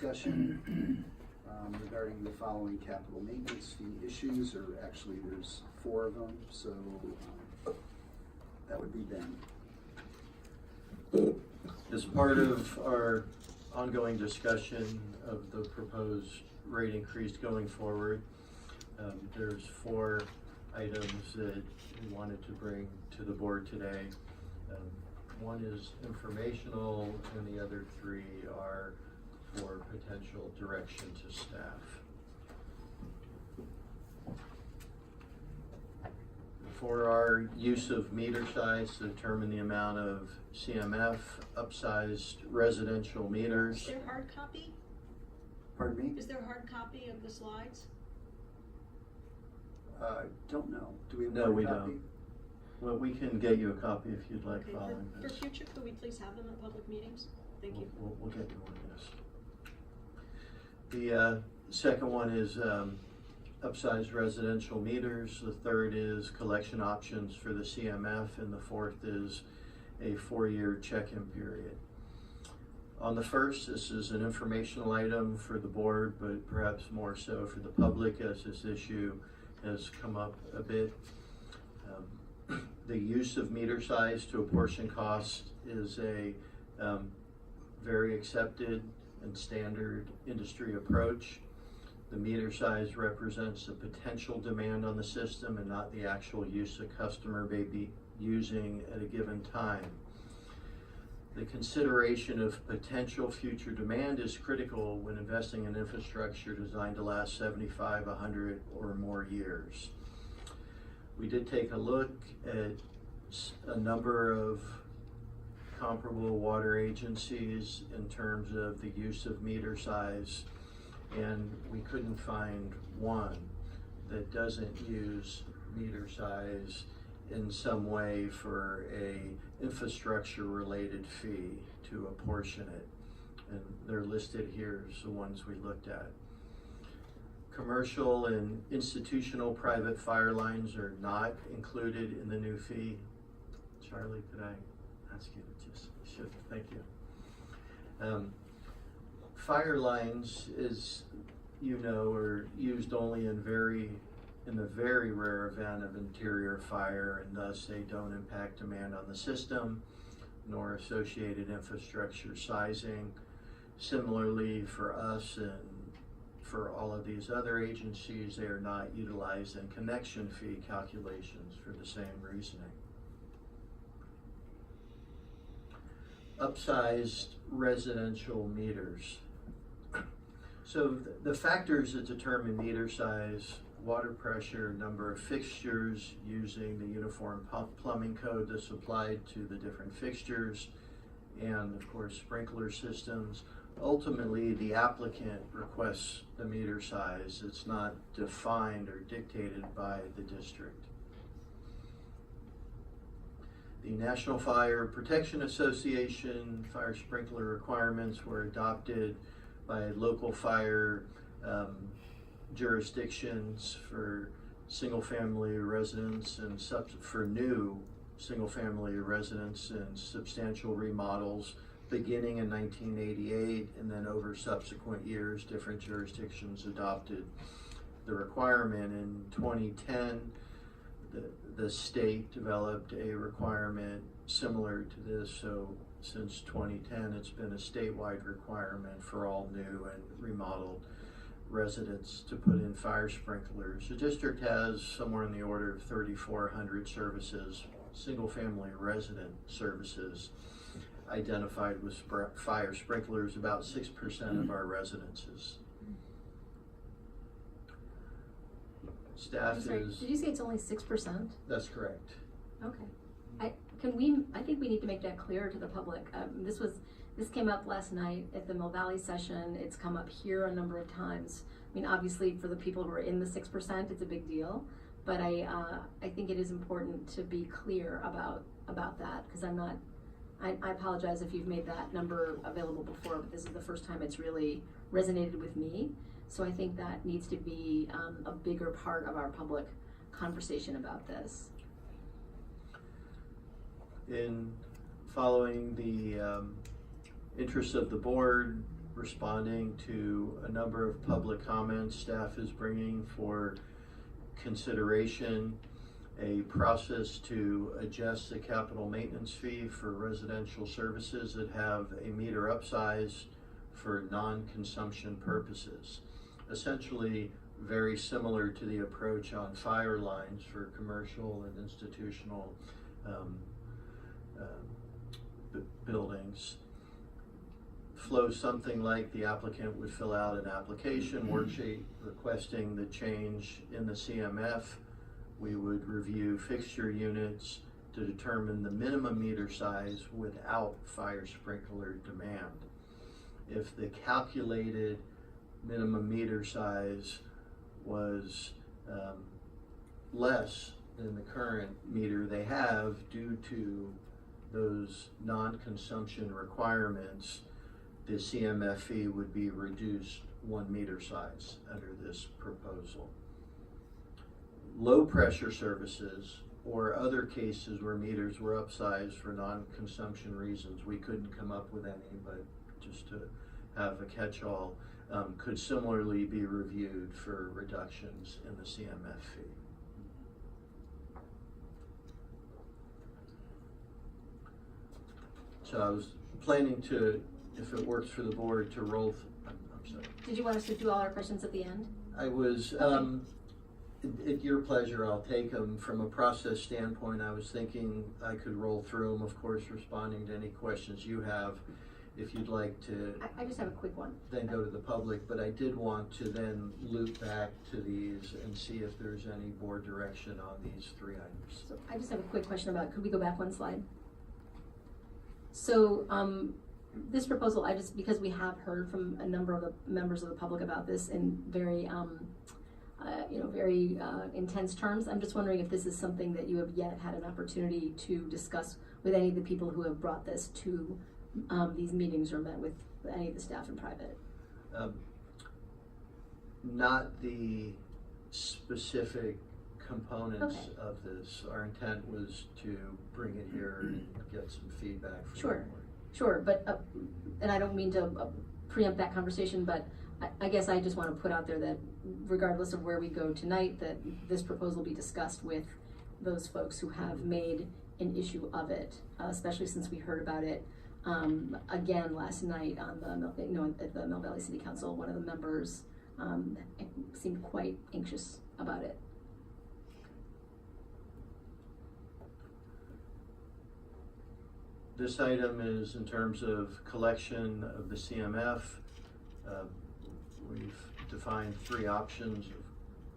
discussion regarding the following capital maintenance fee issues, or actually there's 4 of them, so that would be Ben. As part of our ongoing discussion of the proposed rate increase going forward, there's 4 items that we wanted to bring to the board today. One is informational, and the other 3 are for potential direction to staff. For our use of meter size to determine the amount of CMF, upsized residential meters. Is there a hard copy? Pardon me? Is there a hard copy of the slides? Don't know. Do we have No, a we copy? don't. Well, we can get you a copy if you'd like, Okay, following for this. future, could we please have them at public meetings? Thank you. We'll get you one, yes. The second one is upsized residential meters. The third is collection options for the CMF, and the fourth is a 4-year check-in period. On the first, this is an informational item for the board, but perhaps more so for the public, as this issue has come up a bit. The use of meter size to apportion cost is a very accepted and standard industry approach. The meter size represents the potential demand on the system and not the actual use a customer may be using at a given time. The consideration of potential future demand is critical when investing in infrastructure designed to last 75, 100, or more years. We did take a look at a number of comparable water agencies in terms of the use of meter size, and we couldn't find one that doesn't use meter size in some way for a infrastructure related fee to apportion it. And they're listed here as the ones we looked at. Commercial and institutional private fire lines are not included in the new fee. Charlie, could I ask you to just shift? Thank you. Fire lines, as you know, are used only in the very rare event of interior fire, and thus they don't impact demand on the system nor associated infrastructure sizing. Similarly, for us and for all of these other agencies, they are not utilized in connection fee calculations for the same reasoning. Upsized residential meters. So the factors that determine meter size: water pressure, number of fixtures using the uniform plumbing code that's applied to the different fixtures, and of course sprinkler systems. Ultimately, the applicant requests the meter size. It's not defined or dictated by the district. The National Fire Protection Association fire sprinkler requirements were adopted by local fire jurisdictions for single-family residents and for new single-family residents and substantial remodels beginning in 1988, and then over subsequent years, different jurisdictions adopted the requirement. In 2010, the state developed a requirement similar to this, so since 2010, it's been a statewide requirement for all new and remodeled residents to put in fire sprinklers. The district has somewhere in the order of 3,400 services, single-family resident services, identified with fire sprinklers, about 6% of our residences. Staff is... Did you say it's only 6%? That's correct. Okay. I think we need to make that clear to the public. This came up last night at the Mill Valley session. It's come up here a number of times. I mean, obviously for the people who are in the 6%, it's a big deal. But I think it is important to be clear about that, because I apologize if you've made that number available before, but this is the first time it's really resonated with me. So I think that needs to be a bigger part of our public conversation about this. In following the interests of the board, responding to a number of public comments staff is bringing for consideration, a process to adjust the capital maintenance fee for residential services that have a meter upsize for non-consumption purposes. Essentially very similar to the approach on fire lines for commercial and institutional buildings. Flows something like the applicant would fill out an application worksheet requesting the change in the CMF. We would review fixture units to determine the minimum meter size without fire sprinkler demand. If the calculated minimum meter size was less than the current meter they have due to those non-consumption requirements, the CMF fee would be reduced 1 meter size under this proposal. Low pressure services or other cases where meters were upsized for non-consumption reasons, we couldn't come up with any, but just to have a catch-all, could similarly be reviewed for reductions in the CMF fee. So I was planning to, if it works for the board, to roll, I'm sorry. Did you want us to do all our questions at the end? I was, at your pleasure, I'll take them. From a process standpoint, I was thinking I could roll through them, of course, responding to any questions you have. If you'd like to. I just have a quick one. Then go to the public, but I did want to then loop back to these and see if there's any board direction on these 3 items. So I just have a quick question about, could we go back 1 slide? So this proposal, because we have heard from a number of the members of the public about this in very, very intense terms. I'm just wondering if this is something that you have yet had an opportunity to discuss with any of the people who have brought this to these meetings or met with any of the staff in private. Not the specific components Okay. of this. Our intent was to bring it here and get some feedback from Sure. the board. Sure, but, and I don't mean to preempt that conversation, but I guess I just want to put out there that regardless of where we go tonight, that this proposal be discussed with those folks who have made an issue of it, especially since we heard about it again last night on at the Mill Valley City Council. One of the members seemed quite anxious about it. This item is in terms of collection of the CMF. We've defined 3 options.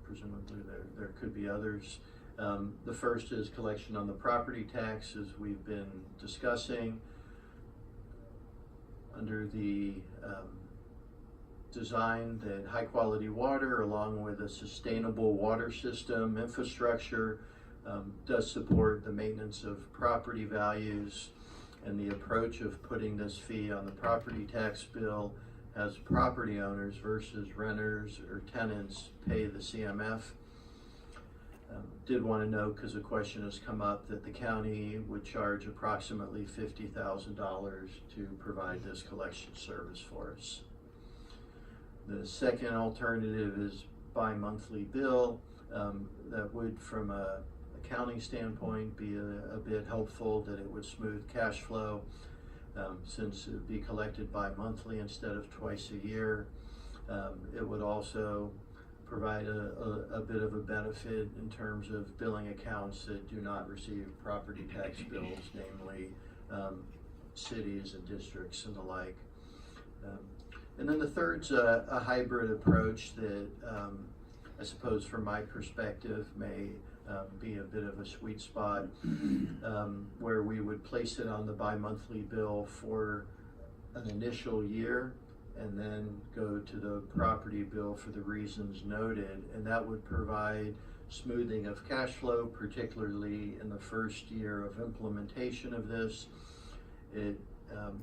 Presumably there could be others. The first is collection on the property tax, as we've been discussing. Under the design that high quality water along with a sustainable water system infrastructure does support the maintenance of property values, and the approach of putting this fee on the property tax bill as property owners versus renters or tenants pay the CMF. Did want to note, because a question has come up, that the county would charge approximately $50,000 to provide this collection service for us. The second alternative is bi-monthly bill. That would, from a accounting standpoint, be a bit helpful, that it would smooth cash flow since it would be collected bi-monthly instead of twice a year. It would also provide a bit of a benefit in terms of billing accounts that do not receive property tax bills, namely cities and districts and the like. And then the third's a hybrid approach that I suppose from my perspective may be a bit of a sweet spot, where we would place it on the bi-monthly bill for an initial year and then go to the property bill for the reasons noted, and that would provide smoothing of cash flow, particularly in the first year of implementation of this. It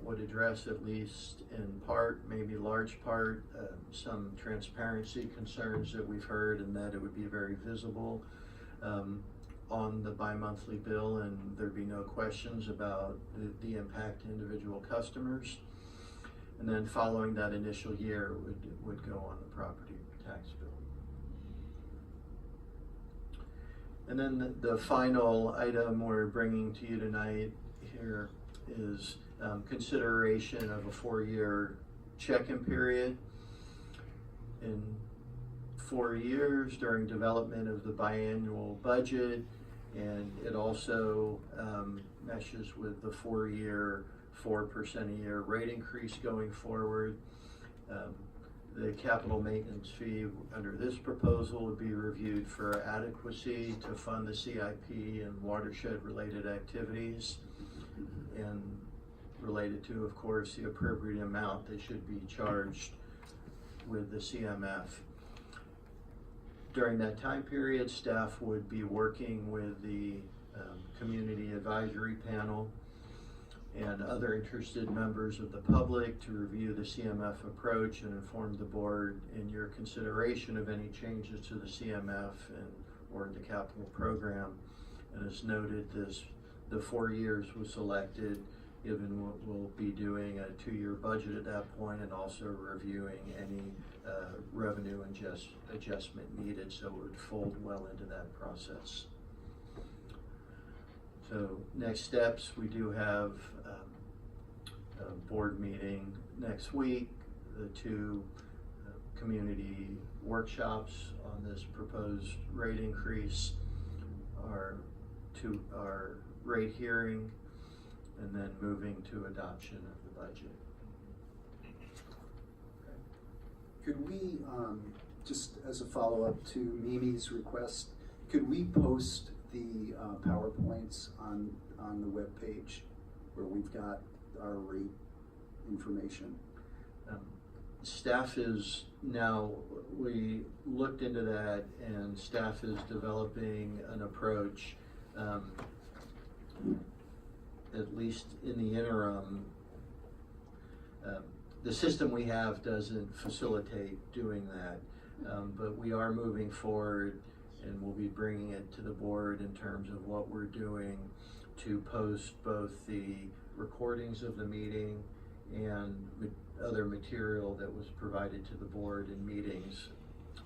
would address, at least in part, maybe large part, some transparency concerns that we've heard, and that it would be very visible on the bi-monthly bill, and there'd be no questions about the impact to individual customers. and then following that initial year would go on the property tax bill. And then the final item we're bringing to you tonight here is consideration of a 4-year check-in period. In 4 years during development of the biannual budget, and it also meshes with the 4-year 4% a year rate increase going forward. The capital maintenance fee under this proposal would be reviewed for adequacy to fund the CIP and watershed related activities, and related to, of course, the appropriate amount that should be charged with the CMF. During that time period, staff would be working with the community advisory panel and other interested members of the public to review the CMF approach and inform the board in your consideration of any changes to the CMF or the capital program. And as noted, the 4 years was selected given we'll be doing a 2-year budget at that point, and also reviewing any revenue adjustment needed, so it would fold well into that process. So next steps, we do have a board meeting next week, the 2 community workshops on this proposed rate increase, our rate hearing, and then moving to adoption of the budget. Could we, just as a follow-up to Mimi's request, could we post the PowerPoints on the webpage where we've got our rate information? Staff is now, we looked into that, and staff is developing an approach, at least in the interim. The system we have doesn't facilitate doing that, but we are moving forward, and we'll be bringing it to the board in terms of what we're doing to post both the recordings of the meeting and other material that was provided to the board in meetings.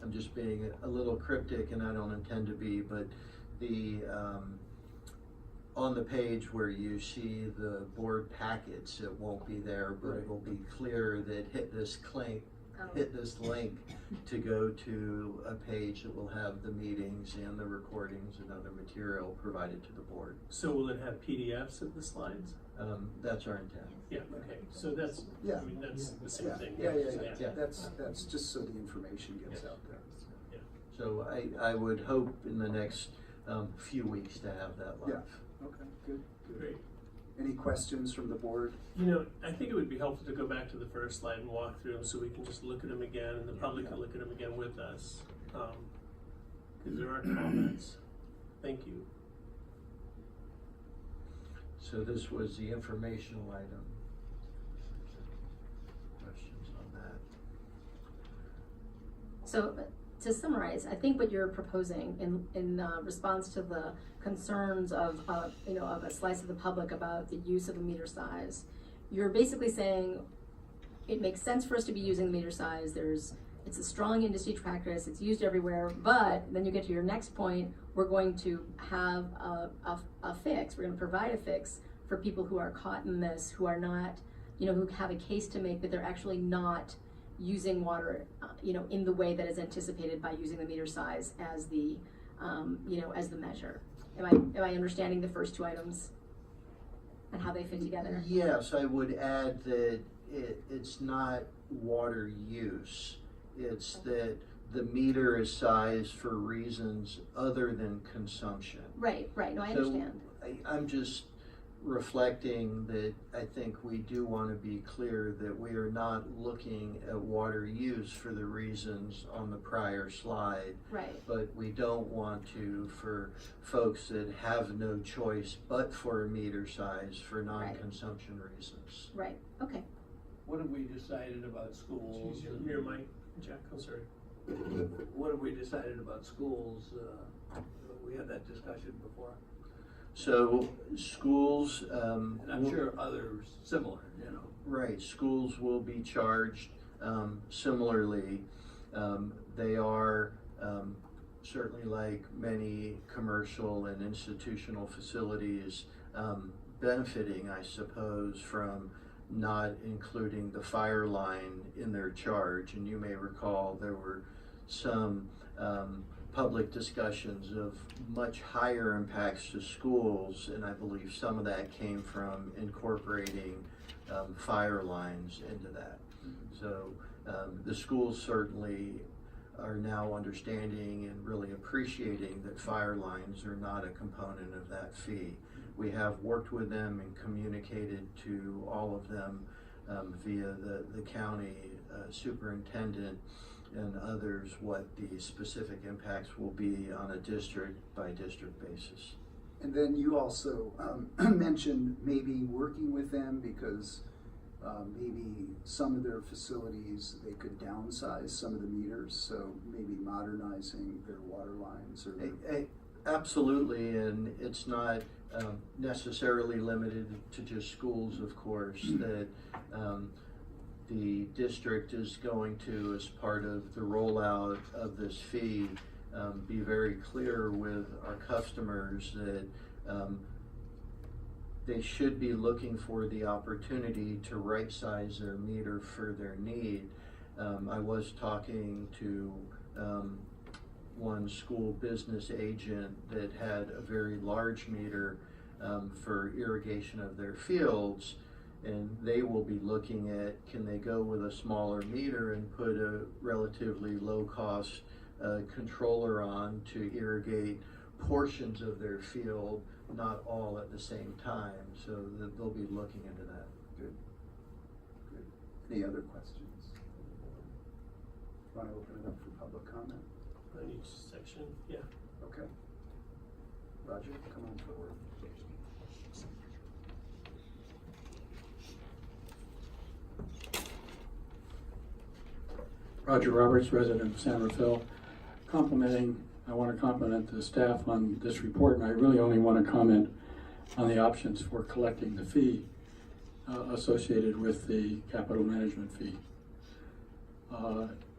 I'm just being a little cryptic, and I don't intend to be, but the on the page where you see the board packets, it won't be there, but it will be clear that hit this link to go to a page that will have the meetings and the recordings and other material provided to the board. So will it have PDFs of the slides? That's our intent. Yeah, okay, so that's, Yeah. I mean, that's the same thing. Yeah. That's just so the information gets out there. Yeah. So I would hope in the next few weeks to have that live. Yeah. Okay, good. Great. Any questions from the board? You know, I think it would be helpful to go back to the first slide and walk through them so we can just look at them again, and the public can look at them again with us. Because there are comments. Thank you. So this was the informational item. Questions on that? So to summarize, I think what you're proposing in response to the concerns of of a slice of the public about the use of a meter size, you're basically saying it makes sense for us to be using the meter size. It's a strong industry practice. It's used everywhere. But then you get to your next point. We're going to have a fix. We're going to provide a fix for people who are caught in this, who are not, who have a case to make that they're actually not using water, in the way that is anticipated by using the meter size as the, as the measure. Am I understanding the first 2 items and how they fit together? Yes, I would add that it's not water use. It's that the meter is sized for reasons other than consumption. Right. No, I understand. I'm just reflecting that I think we do want to be clear that we are not looking at water use for the reasons on the prior slide. Right. But we don't want to, for folks that have no choice but for a meter size for non-consumption reasons. Right. Okay. What have we decided about schools? Here, Mike, Jack, I'm sorry. What have we decided about schools? We had that discussion before. So schools, And I'm sure others similar, you know. right, schools will be charged similarly. They are certainly, like many commercial and institutional facilities, benefiting, I suppose, from not including the fire line in their charge. And you may recall there were some public discussions of much higher impacts to schools, and I believe some of that came from incorporating fire lines into that. So the schools certainly are now understanding and really appreciating that fire lines are not a component of that fee. We have worked with them and communicated to all of them via the county superintendent and others what the specific impacts will be on a district by district basis. And then you also mentioned maybe working with them because maybe some of their facilities, they could downsize some of the meters, so maybe modernizing their water lines or Absolutely, and it's not necessarily limited to just schools, of course, that the district is going to, as part of the rollout of this fee, be very clear with our customers that they should be looking for the opportunity to right-size their meter for their need. I was talking to one school business agent that had a very large meter for irrigation of their fields, and they will be looking at, can they go with a smaller meter and put a relatively low-cost controller on to irrigate portions of their field, not all at the same time, so that they'll be looking into that. Good. Good. Any other questions? Want to open it up for public comment? On each section, yeah. Okay. Roger, come on forward. Roger Roberts, resident of San Rafael. I want to compliment the staff on this report, and I really only want to comment on the options for collecting the fee associated with the capital management fee.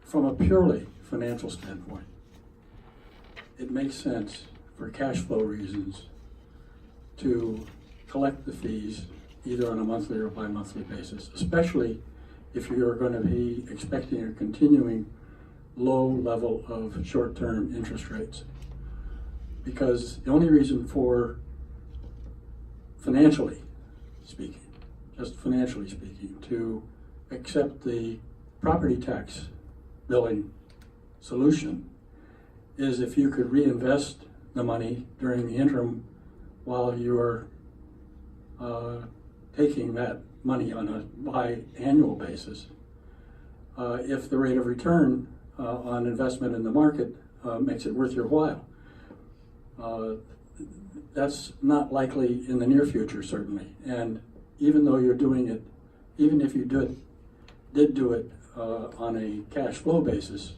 From a purely financial standpoint, it makes sense for cash flow reasons to collect the fees either on a monthly or bi-monthly basis, especially if you're going to be expecting a continuing low level of short-term interest rates. Because the only reason for, financially speaking, just financially speaking, to accept the property tax billing solution is if you could reinvest the money during the interim while you're taking that money on a biannual basis. If the rate of return on investment in the market makes it worth your while. That's not likely in the near future, certainly. And even though you're doing it, even if you did do it on a cash flow basis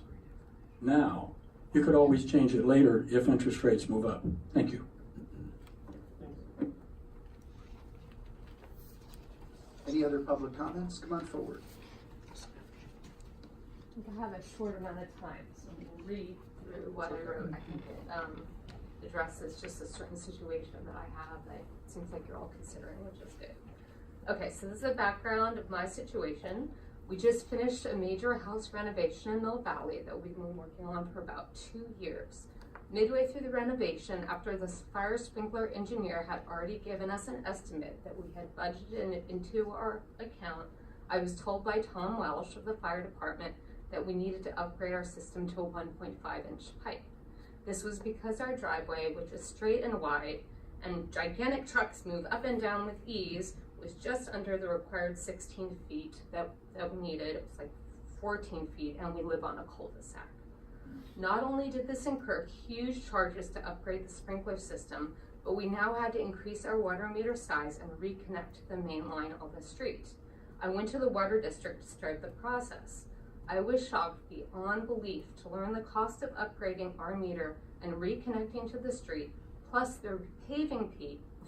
now, you could always change it later if interest rates move up. Thank you. Any other public comments? Come on forward. I think I have a short amount of time, so I'm going to read through what I wrote. I think it addresses just a certain situation that I have that it seems like you're all considering, which is good. Okay, so this is the background of my situation. We just finished a major house renovation in Mill Valley that we've been working on for about 2 years. Midway through the renovation, after the fire sprinkler engineer had already given us an estimate that we had budgeted into our account, I was told by Tom Welsh of the fire department that we needed to upgrade our system to a 1.5-inch pipe. This was because our driveway, which is straight and wide, and gigantic trucks move up and down with ease, was just under the required 16 feet that we needed. It was like 14 feet, and we live on a cul-de-sac. Not only did this incur huge charges to upgrade the sprinkler system, but we now had to increase our water meter size and reconnect the main line on the street. I went to the water district to start the process. I was shocked beyond belief to learn the cost of upgrading our meter and reconnecting to the street, plus the paving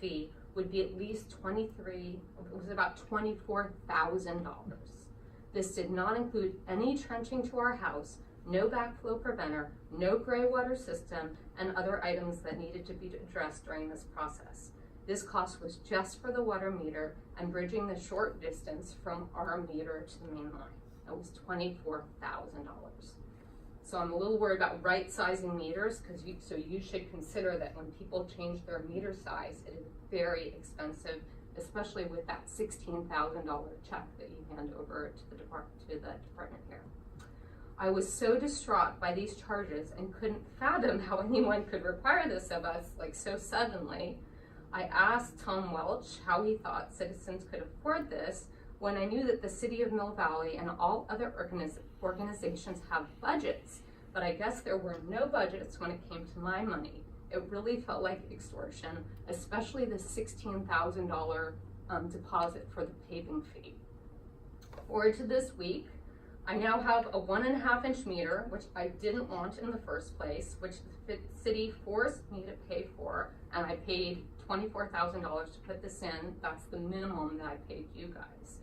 fee would be at least about $24,000. This did not include any trenching to our house, no backflow preventer, no gray water system, and other items that needed to be addressed during this process. This cost was just for the water meter and bridging the short distance from our meter to the main line. That was $24,000. So I'm a little worried about right-sizing meters, so you should consider that when people change their meter size, it is very expensive, especially with that $16,000 check that you hand over to the department here. I was so distraught by these charges and couldn't fathom how anyone could require this of us like so suddenly. I asked Tom Welch how he thought citizens could afford this when I knew that the City of Mill Valley and all other organizations have budgets, but I guess there were no budgets when it came to my money. It really felt like extortion, especially the $16,000 deposit for the paving fee. Forward to this week, I now have a 1.5-inch meter, which I didn't want in the first place, which the city forced me to pay for, and I paid $24,000 to put this in. That's the minimum that I paid you guys.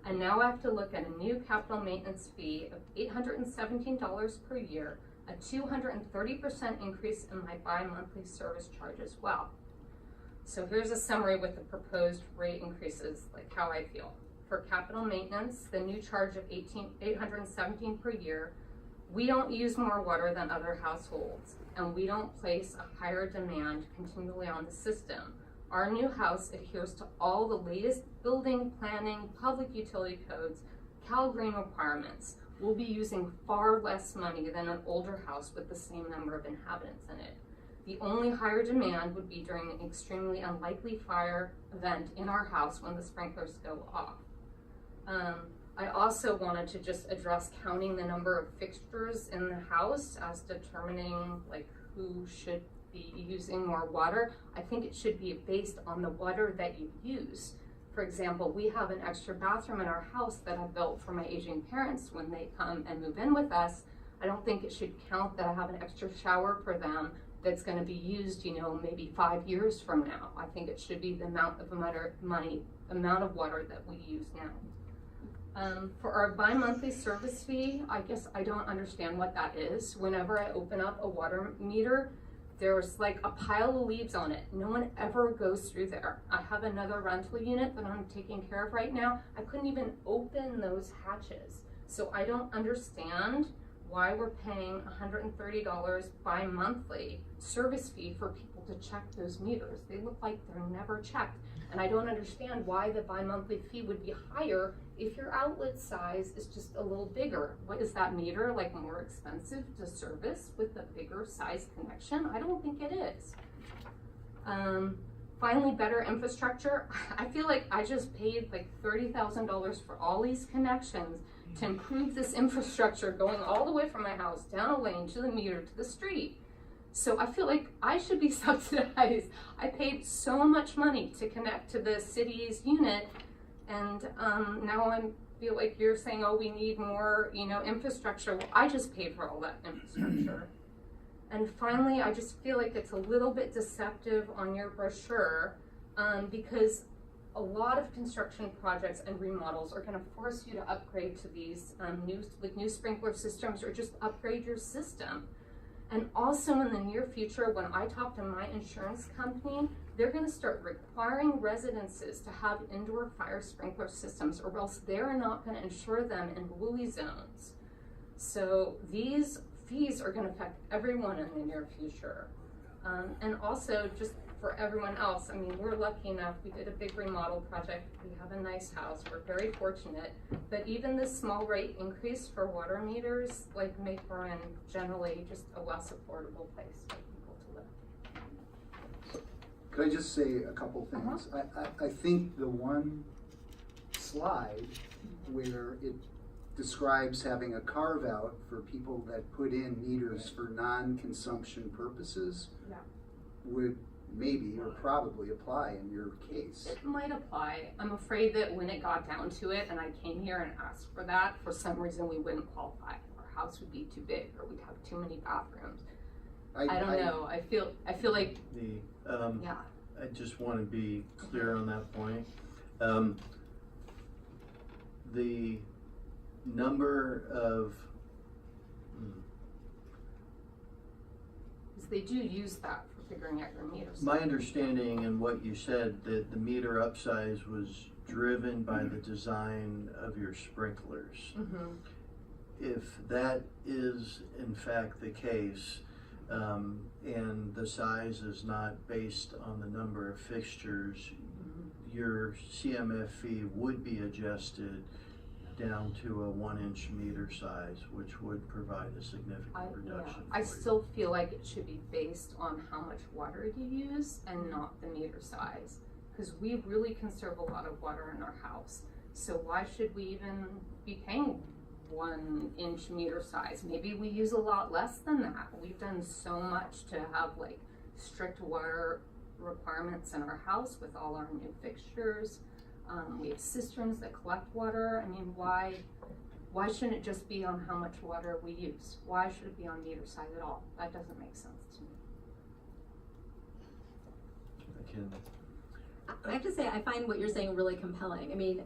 And now I have to look at a new capital maintenance fee of $817 per year, a 230% increase in my bi-monthly service charge as well. So here's a summary with the proposed rate increases, like how I feel. For capital maintenance, the new charge of $817 per year, we don't use more water than other households, and we don't place a higher demand continually on the system. Our new house adheres to all the latest building, planning, public utility codes, Cal Green requirements. We'll be using far less money than an older house with the same number of inhabitants in it. The only higher demand would be during an extremely unlikely fire event in our house when the sprinklers go off. I also wanted to just address counting the number of fixtures in the house as determining like who should be using more water. I think it should be based on the water that you use. For example, we have an extra bathroom in our house that I built for my aging parents when they come and move in with us. I don't think it should count that I have an extra shower for them that's going to be used, maybe 5 years from now. I think it should be the amount of water that we use now. For our bi-monthly service fee, I guess I don't understand what that is. Whenever I open up a water meter, there's like a pile of leaves on it. No one ever goes through there. I have another rental unit that I'm taking care of right now. I couldn't even open those hatches. So I don't understand why we're paying $130 bi-monthly service fee for people to check those meters. They look like they're never checked. And I don't understand why the bi-monthly fee would be higher if your outlet size is just a little bigger. What is that meter like more expensive to service with a bigger size connection? I don't think it is. Finally, better infrastructure. I feel like I just paid like $30,000 for all these connections to improve this infrastructure going all the way from my house down a lane to the meter to the street. So I feel like I should be subsidized. I paid so much money to connect to the city's unit, and now I feel like you're saying, oh, we need more, infrastructure. Well, I just paid for all that infrastructure. And finally, I just feel like it's a little bit deceptive on your brochure because a lot of construction projects and remodels are going to force you to upgrade to these new sprinkler systems or just upgrade your system. And also in the near future, when I talk to my insurance company, they're going to start requiring residences to have indoor fire sprinkler systems, or else they're not going to insure them in WUI zones. So these fees are going to affect everyone in the near future. And also just for everyone else, I mean, we're lucky enough, we did a big remodel project, we have a nice house, we're very fortunate, but even this small rate increase for water meters, like, make Marin generally just a less affordable place for people to live. Could I just say a couple things? I think the one slide where it describes having a carve out for people that put in meters for non-consumption purposes would maybe or probably apply in your case. It might apply. I'm afraid that when it got down to it and I came here and asked for that, for some reason we wouldn't qualify. Our house would be too big or we'd have too many bathrooms. I don't know. I feel like I just want to be clear on that point. The number of, Because they do use that for figuring out your meter. my understanding and what you said, that the meter upsize was driven by the design of your sprinklers. Mm-hmm. If that is in fact the case, and the size is not based on the number of fixtures, your CMF fee would be adjusted down to a 1-inch meter size, which would provide a significant reduction. I for you. still feel like it should be based on how much water you use and not the meter size. Because we really conserve a lot of water in our house. So why should we even be paying 1-inch meter size? Maybe we use a lot less than that. We've done so much to have like strict water requirements in our house with all our new fixtures. We have cisterns that collect water. I mean, why shouldn't it just be on how much water we use? Why should it be on meter size at all? That doesn't make sense to me. I have to say, I find what you're saying really compelling. I mean,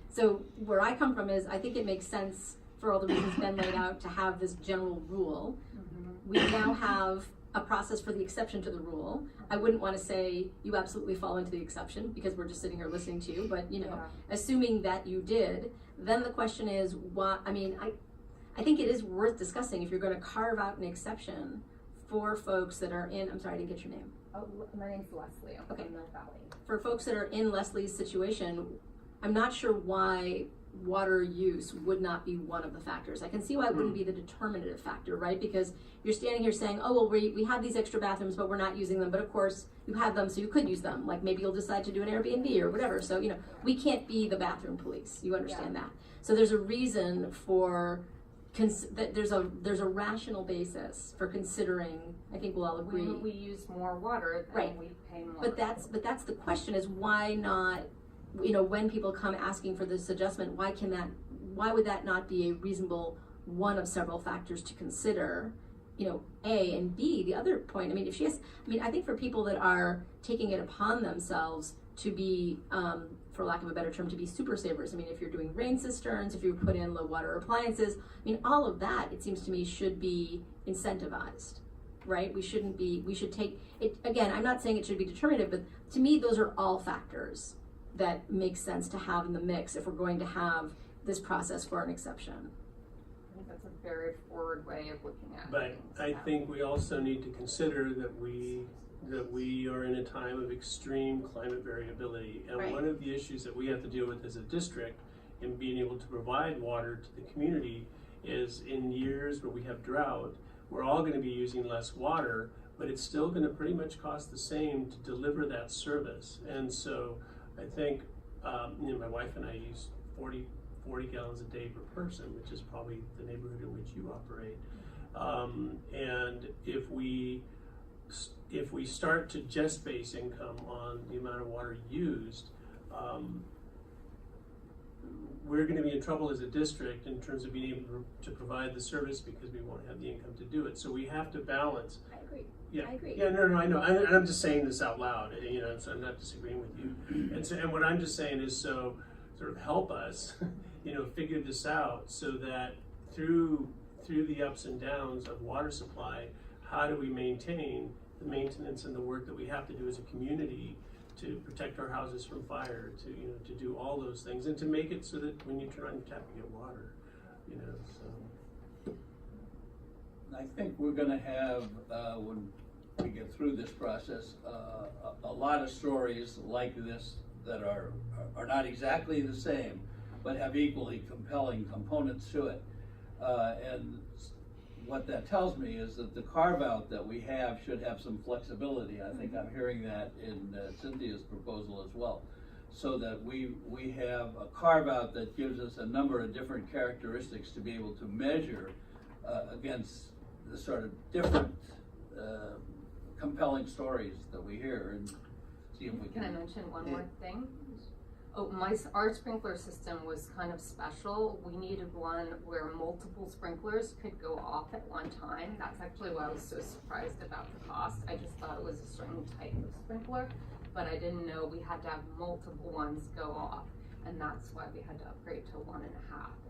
so where I come from is, I think it makes sense for all the reasons Ben laid out to have this general rule. Mm-hmm. We now have a process for the exception to the rule. I wouldn't want to say you absolutely fall into the exception because we're just sitting here listening to you, but you know, Yeah. assuming that you did, then the question is what, I mean, I think it is worth discussing if you're going to carve out an exception for folks that are in, I'm sorry, I didn't get your name. Oh, my name's Leslie. I'm Okay. from Mill Valley. For folks that are in Leslie's situation, I'm not sure why water use would not be one of the factors. I can see why it wouldn't be the determinative factor, right? Because you're standing here saying, oh, well, we have these extra bathrooms, but we're not using them. But of course, you have them, so you could use them. Like maybe you'll decide to do an Airbnb or whatever. So, you know, we can't be the bathroom police. You understand that. So there's a reason for, that there's a rational basis for considering, I think we'll all agree. When we use more water, then Right. we pay more. But that's the question is why not, you know, when people come asking for this adjustment, why would that not be a reasonable one of several factors to consider, you know, A, and B, the other point, I mean, if she has, I mean, I think for people that are taking it upon themselves to be, for lack of a better term, to be super savers. I mean, if you're doing rain cisterns, if you put in low water appliances, I mean, all of that, it seems to me, should be incentivized, right? We should take it, again, I'm not saying it should be determinative, but to me, those are all factors that make sense to have in the mix if we're going to have this process for an exception. I think that's a very forward way of looking at But things. I think we also need to consider that we are in a time of extreme climate variability. And Right. one of the issues that we have to deal with as a district in being able to provide water to the community is in years where we have drought, we're all going to be using less water, but it's still going to pretty much cost the same to deliver that service. And so I think, you know, my wife and I use 40 gallons a day per person, which is probably the neighborhood in which you operate. And if we start to just base income on the amount of water used, we're going to be in trouble as a district in terms of being able to provide the service because we won't have the income to do it. So we have to balance. I agree. Yeah, I agree. Yeah, no, I know. I'm just saying this out loud, you know, so I'm not disagreeing with you. And what I'm just saying is so sort of help us, you know, figure this out so that through the ups and downs of water supply, how do we maintain the maintenance and the work that we have to do as a community to protect our houses from fire, to, you know, to do all those things and to make it so that when you turn on your tap, you get water, you know, so. I think we're gonna have, when we get through this process, a lot of stories like this that are not exactly the same, but have equally compelling components to it. And what that tells me is that the carve-out that we have should have some flexibility. I think I'm hearing that in Cynthia's proposal as well. So that we have a carve-out that gives us a number of different characteristics to be able to measure against the sort of different compelling stories that we hear and see if we Can I can. mention one more thing? Oh, our sprinkler system was kind of special. We needed one where multiple sprinklers could go off at one time. That's actually why I was so surprised about the cost. I just thought it was a certain type of sprinkler. but I didn't know we had to have multiple ones go off, and that's why we had to upgrade to 1.5.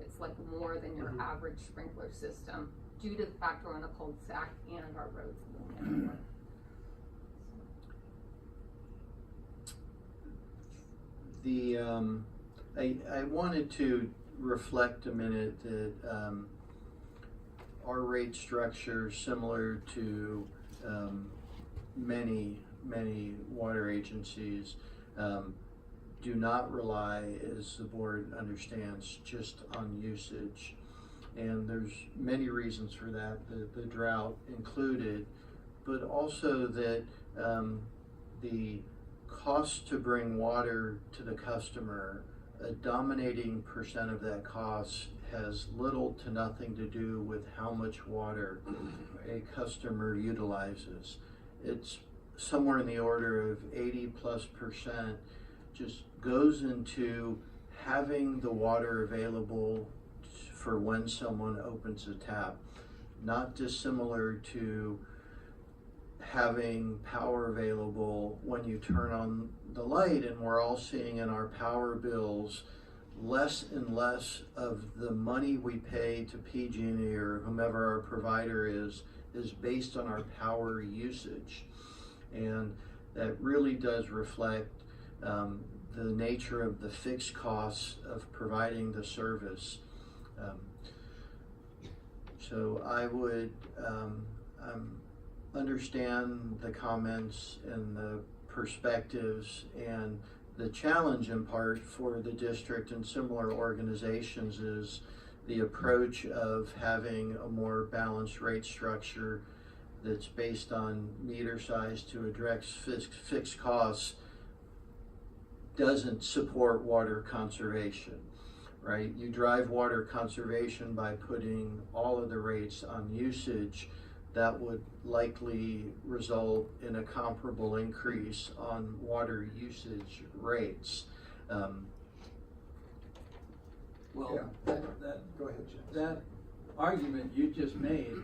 It's like more than your average sprinkler system due to the fact we're in a cul-de-sac and our roads a little bit. I wanted to reflect a minute that our rate structure, similar to many water agencies, do not rely, as the board understands, just on usage. And there's many reasons for that, the drought included, but also that the cost to bring water to the customer, a dominating percent of that cost has little to nothing to do with how much water a customer utilizes. It's somewhere in the order of 80+% just goes into having the water available for when someone opens a tap, not dissimilar to having power available when you turn on the light. And we're all seeing in our power bills less and less of the money we pay to PG&E or whomever our provider is based on our power usage. And that really does reflect the nature of the fixed costs of providing the service. So I would understand the comments and the perspectives, and the challenge in part for the district and similar organizations is the approach of having a more balanced rate structure that's based on meter size to address fixed costs doesn't support water conservation, right? You drive water conservation by putting all of the rates on usage. That would likely result in a comparable increase on water usage rates. Well, Yeah. Go ahead, Jim. that argument you just made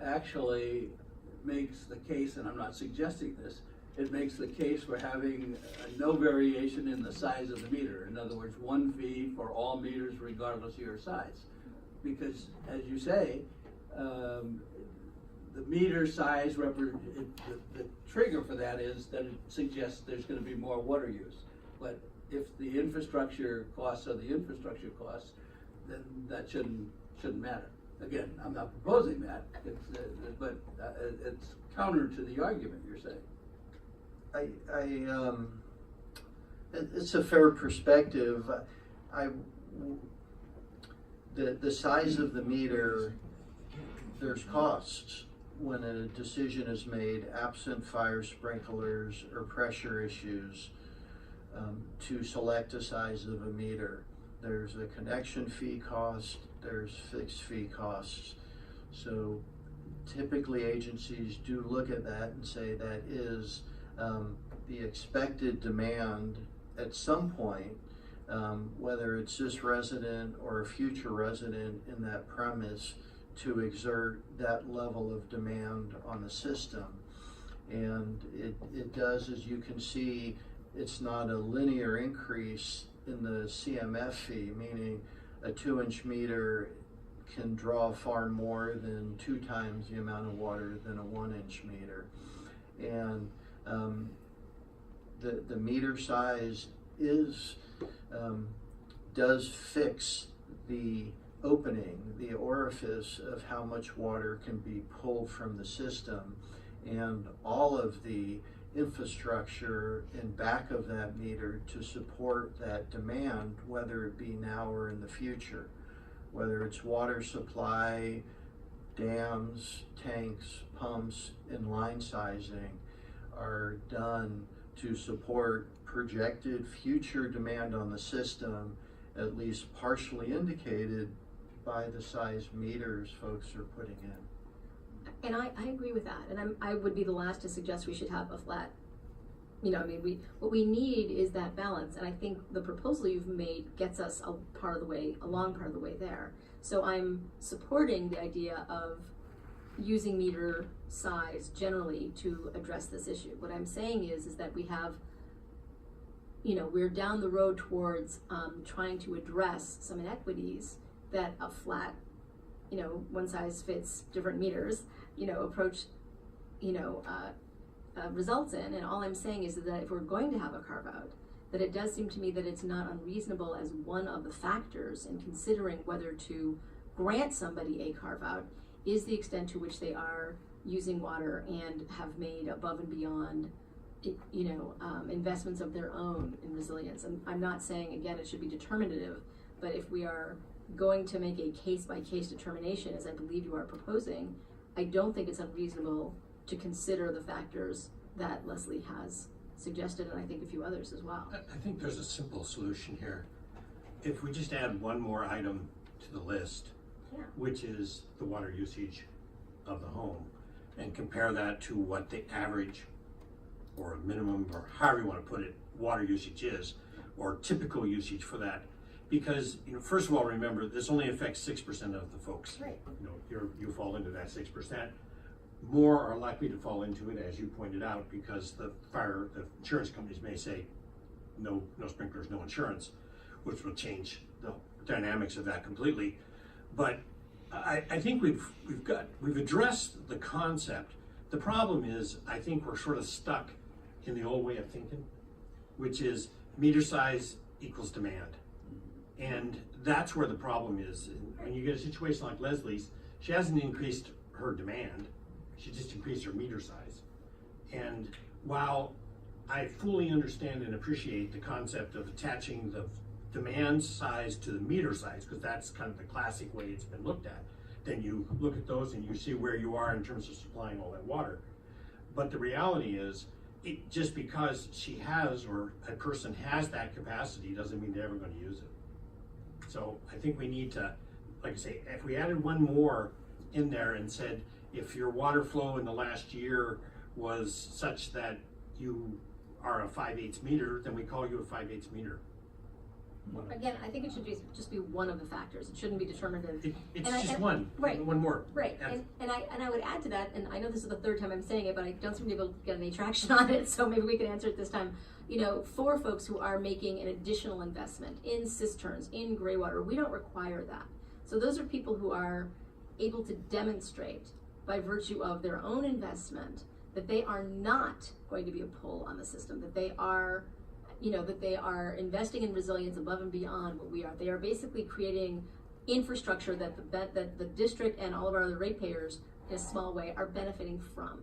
actually makes the case, and I'm not suggesting this, it makes the case for having no variation in the size of the meter. In other words, one fee for all meters regardless of your size. Because, as you say, the meter size, the trigger for that is that it suggests there's going to be more water use. But if the infrastructure costs are the infrastructure costs, then that shouldn't matter. Again, I'm not proposing that, but it's counter to the argument you're saying. It's a fair perspective. The size of the meter, there's costs when a decision is made absent fire sprinklers or pressure issues to select a size of a meter. There's a connection fee cost, there's fixed fee costs. So typically agencies do look at that and say that is the expected demand at some point, whether it's this resident or a future resident in that premise, to exert that level of demand on the system. And it does, as you can see, it's not a linear increase in the CMF fee, meaning a 2-inch meter can draw far more than 2 times the amount of water than a 1-inch meter. And the meter size does fix the opening, the orifice of how much water can be pulled from the system, and all of the infrastructure in back of that meter to support that demand, whether it be now or in the future, whether it's water supply, dams, tanks, pumps, and line sizing are done to support projected future demand on the system, at least partially indicated by the size meters folks are putting in. And I agree with that, and I would be the last to suggest we should have a flat, what we need is that balance, and I think the proposal you've made gets us a long part of the way there. So I'm supporting the idea of using meter size generally to address this issue. What I'm saying is that we have we're down the road towards trying to address some inequities that a flat, one size fits different meters, approach, results in. And all I'm saying is that if we're going to have a carve out, that it does seem to me that it's not unreasonable as one of the factors in considering whether to grant somebody a carve out is the extent to which they are using water and have made above and beyond investments of their own in resilience. And I'm not saying, again, it should be determinative, but if we are going to make a case-by-case determination, as I believe you are proposing, I don't think it's unreasonable to consider the factors that Leslie has suggested, and I think a few others as well. I think there's a simple solution here. If we just add one more item to the list, Yeah. which is the water usage of the home, and compare that to what the average or minimum, or however you want to put it, water usage is, or typical usage for that. Because, first of all, remember, this only affects 6% of the folks. Right. You fall into that 6%. More are likely to fall into it, as you pointed out, because the insurance companies may say, no sprinklers, no insurance, which will change the dynamics of that completely. But I think we've addressed the concept. The problem is, I think we're sort of stuck in the old way of thinking, which is meter size equals demand. And that's where the problem is. When you get a situation like Leslie's, she hasn't increased her demand, she just increased her meter size. And while I fully understand and appreciate the concept of attaching the demand size to the meter size, because that's kind of the classic way it's been looked at, then you look at those and you see where you are in terms of supplying all that water. But the reality is, just because she has, or a person has that capacity, doesn't mean they're ever going to use it. So I think we need to, like I say, if we added one more in there and said, if your water flow in the last year was such that you are a 5/8 meter, then we call you a 5/8 meter. Again, I think it should just be one of the factors. It shouldn't be determinative. It's just one. Right. One more. Right. And I would add to that, and I know this is the third time I'm saying it, but I don't seem to be able to get any traction on it, so maybe we can answer it this time. For folks who are making an additional investment in cisterns, in gray water, we don't require that. So those are people who are able to demonstrate by virtue of their own investment that they are not going to be a pull on the system, that they are investing in resilience above and beyond what we are. They are basically creating infrastructure that the district and all of our other ratepayers, in a small way, are benefiting from.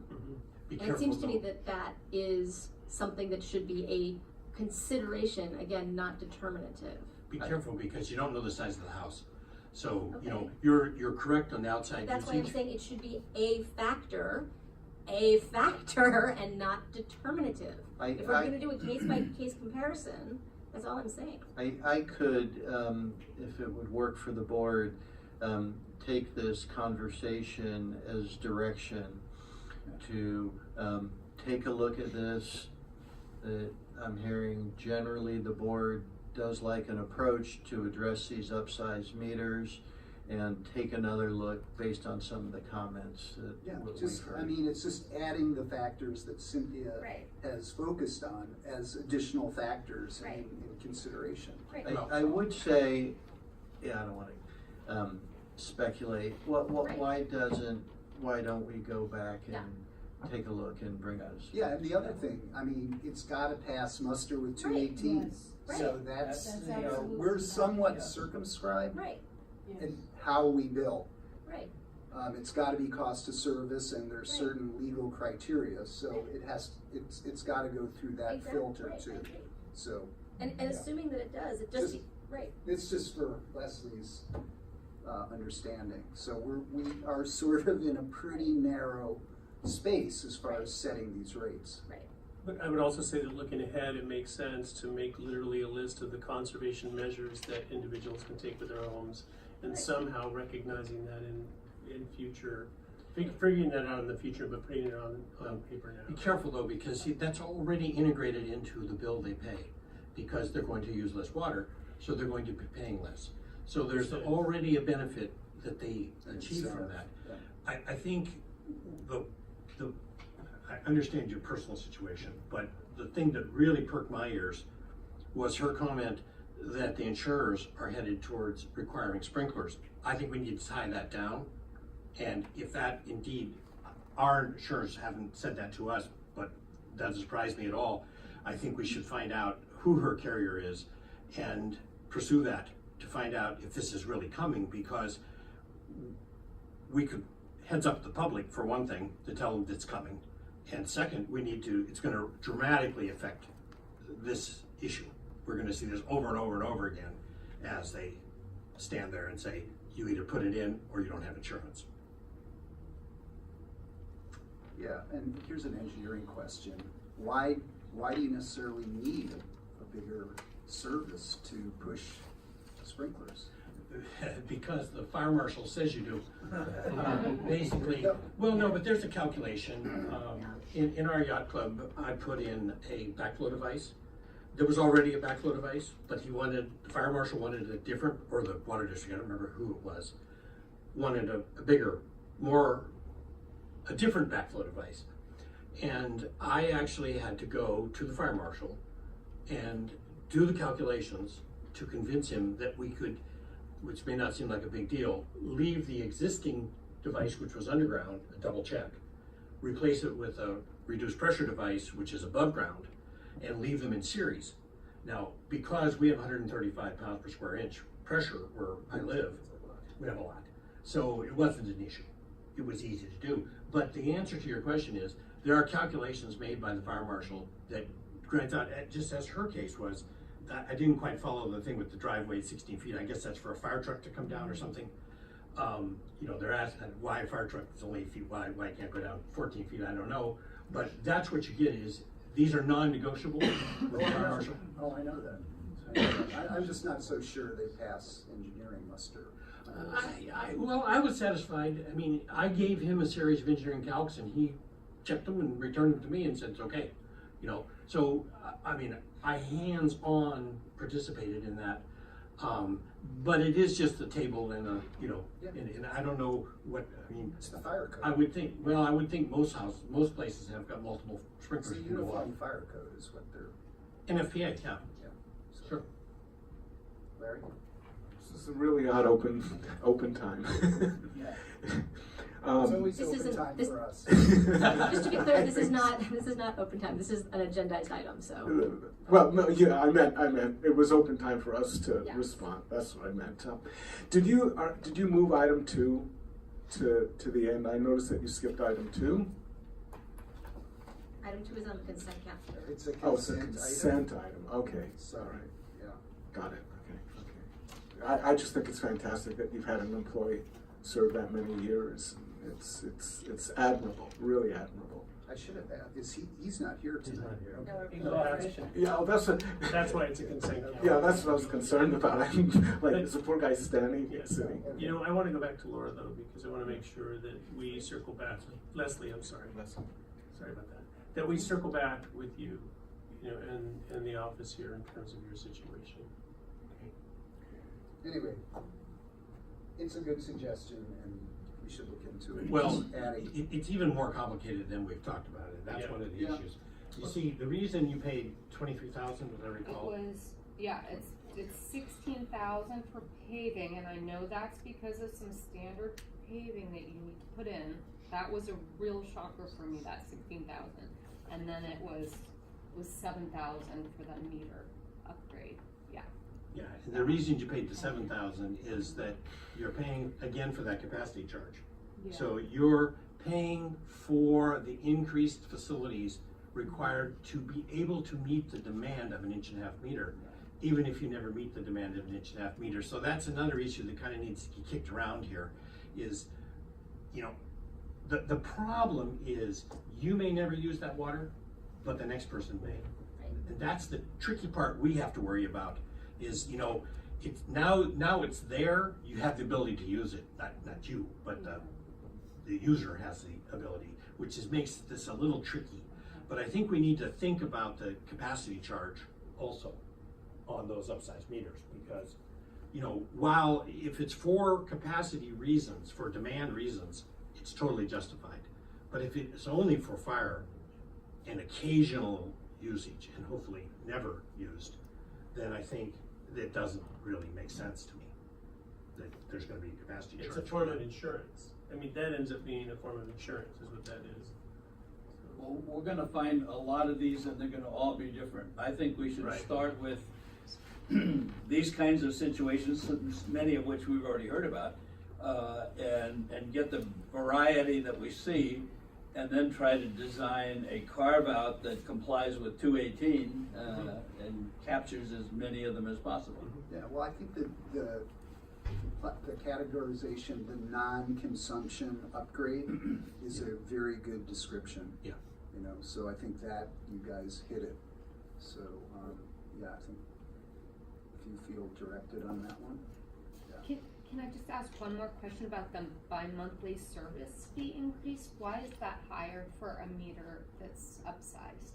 Be And it seems to careful, me that is something that should be a consideration, again, not determinative. Be careful, because you don't know the size of the house. So, Okay. you're correct on the outside That's why I'm usage. saying it should be a factor and not determinative. If we're gonna do a case-by-case comparison, that's all I'm saying. I could, if it would work for the board, take this conversation as direction to take a look at this. I'm hearing generally the board does like an approach to address these upsized meters, and take another look based on some of the comments that we've heard. It's just adding the factors that Cynthia Right. has focused on as additional factors Right. in consideration. Right. I would say, I don't want to speculate. Right. Why don't we go back and Yeah. take a look and bring us? Yeah, and the other thing, it's gotta pass muster with 218. Right. So that's, That's absolutely we're somewhat Yeah. circumscribed Right, in how we bill. right. It's gotta be cost of service, and there's Right. certain legal criteria, so Right. it's gotta go through that Exactly, filter right, too. I agree. So, And Yeah. assuming that it does, it just, Just- right. it's just for Leslie's understanding. So we are sort of in a pretty narrow space as far as setting these rates. Right. But I would also say that looking ahead, it makes sense to make literally a list of the conservation measures that individuals can take with their homes, and Right. somehow recognizing that in future, figuring that out in the future, but putting it on paper Be now. careful though, because that's already integrated into the bill they pay, because they're going to use less water, so they're going to be paying less. So there's Understood. already a benefit that they achieve from that. Yeah. I think I understand your personal situation, but the thing that really perked my ears was her comment that the insurers are headed towards requiring sprinklers. I think we need to tie that down. And if that indeed, our insurers haven't said that to us, but that doesn't surprise me at all. I think we should find out who her carrier is and pursue that to find out if this is really coming, because we could heads up the public for one thing to tell them it's coming. And second, it's going to dramatically affect this issue. We're going to see this over and over and over again as they stand there and say, you either put it in or you don't have insurance. Yeah, and here's an engineering question. Why do you necessarily need a bigger service to push sprinklers? Because the fire marshal says you do. Basically, well, no, but there's a calculation. In our yacht club, I put in a backflow device. There was already a backflow device, but the fire marshal wanted a different, or the water district, I don't remember who it was, wanted a bigger, a different backflow device. And I actually had to go to the fire marshal and do the calculations to convince him that we could, which may not seem like a big deal, leave the existing device, which was underground, a double check, replace it with a reduced pressure device, which is above ground, and leave them in series. Now, because we have 135 pounds per square inch pressure where I live, we have a lot. So it wasn't an issue. It was easy to do. But the answer to your question is, there are calculations made by the fire marshal that grants out, just as her case was, I didn't quite follow the thing with the driveway 16 feet. I guess that's for a fire truck to come down or something. They're asking why a fire truck is only 8 feet wide, why it can't go down 14 feet, I don't know. But that's what you get is, these are non-negotiable with the fire marshal. Oh, I know that. I'm just not so sure they pass engineering muster. Well, I was satisfied. I mean, I gave him a series of engineering calcs and he checked them and returned them to me and said it's okay. So I mean, I hands-on participated in that. But it is just a table and and I don't know what, It's the fire code. I would think most places have got multiple sprinklers. It's the uniform fire code is what they're. NFPA, yeah. Yeah. Sure. Larry? This is a really odd open time. Yeah. Um, It's always This open isn't- time this- for us. Just to be clear, this is not open time. This is an agendized item, so. Well, no, yeah, I meant it was open time for us to Yes. respond. That's what I meant. Did you move item 2 to the end? I noticed that you skipped item 2. Item 2 is on the consent calendar. It's a Oh, it's a consent consent item. Okay, So, all right, yeah. got it. Okay. I just think it's fantastic that you've had an employee serve that many years. It's admirable, really admirable. I should have asked. He's not here tonight. Okay. Yeah, That's why it's a consent calendar. Yeah, that's what I was concerned about. Like, is the poor guy standing, Yes. sitting? I want to go back to Laura though, because I want to make sure that we circle back. Leslie, I'm sorry. Sorry about that. That we circle back with you, and the office here in terms of your situation. Anyway, it's a good suggestion and we should look into it. Well, Just adding. it's even more complicated than we've talked about it. That's Yeah. one of the Yeah. issues. You see, the reason you paid $23,000, as I It recall. was, it's 16,000 for paving, and I know that's because of some standard paving that you need to put in. That was a real shocker for me, that 16,000. And then it was 7,000 for the meter upgrade, yeah. Yeah, and the reason you paid the $7,000 is that you're paying again for that capacity charge. Yeah. So you're paying for the increased facilities required to be able to meet the demand of an 1.5 meter, even if you never meet the demand of an 1.5 meter. So that's another issue that kind of needs to be kicked around here is, the problem is you may never use that water, but the next person may. And that's the tricky part we have to worry about is, it's now it's there, you have the ability to use it, not you, but the user has the ability, which makes this a little tricky. But I think we need to think about the capacity charge also on those upsized meters because, while if it's for capacity reasons, for demand reasons, it's totally justified. But if it's only for fire and occasional usage and hopefully never used, then I think it doesn't really make sense to me that there's gonna be capacity charge. It's a form of insurance. I mean, that ends up being a form of insurance, is what that is. Well, we're gonna find a lot of these and they're gonna all be different. I think we should Right. start with these kinds of situations, many of which we've already heard about, and get the variety that we see, and then try to design a carve-out that complies with 218 and captures as many of them as possible. Yeah, well, I think that the categorization, the non-consumption upgrade is a very good description. Yeah. You know, so I think that you guys hit it. So, yeah, I think if you feel directed on that one. Yeah. Can I just ask one more question about the bi-monthly service fee increase? Why is that higher for a meter that's upsized?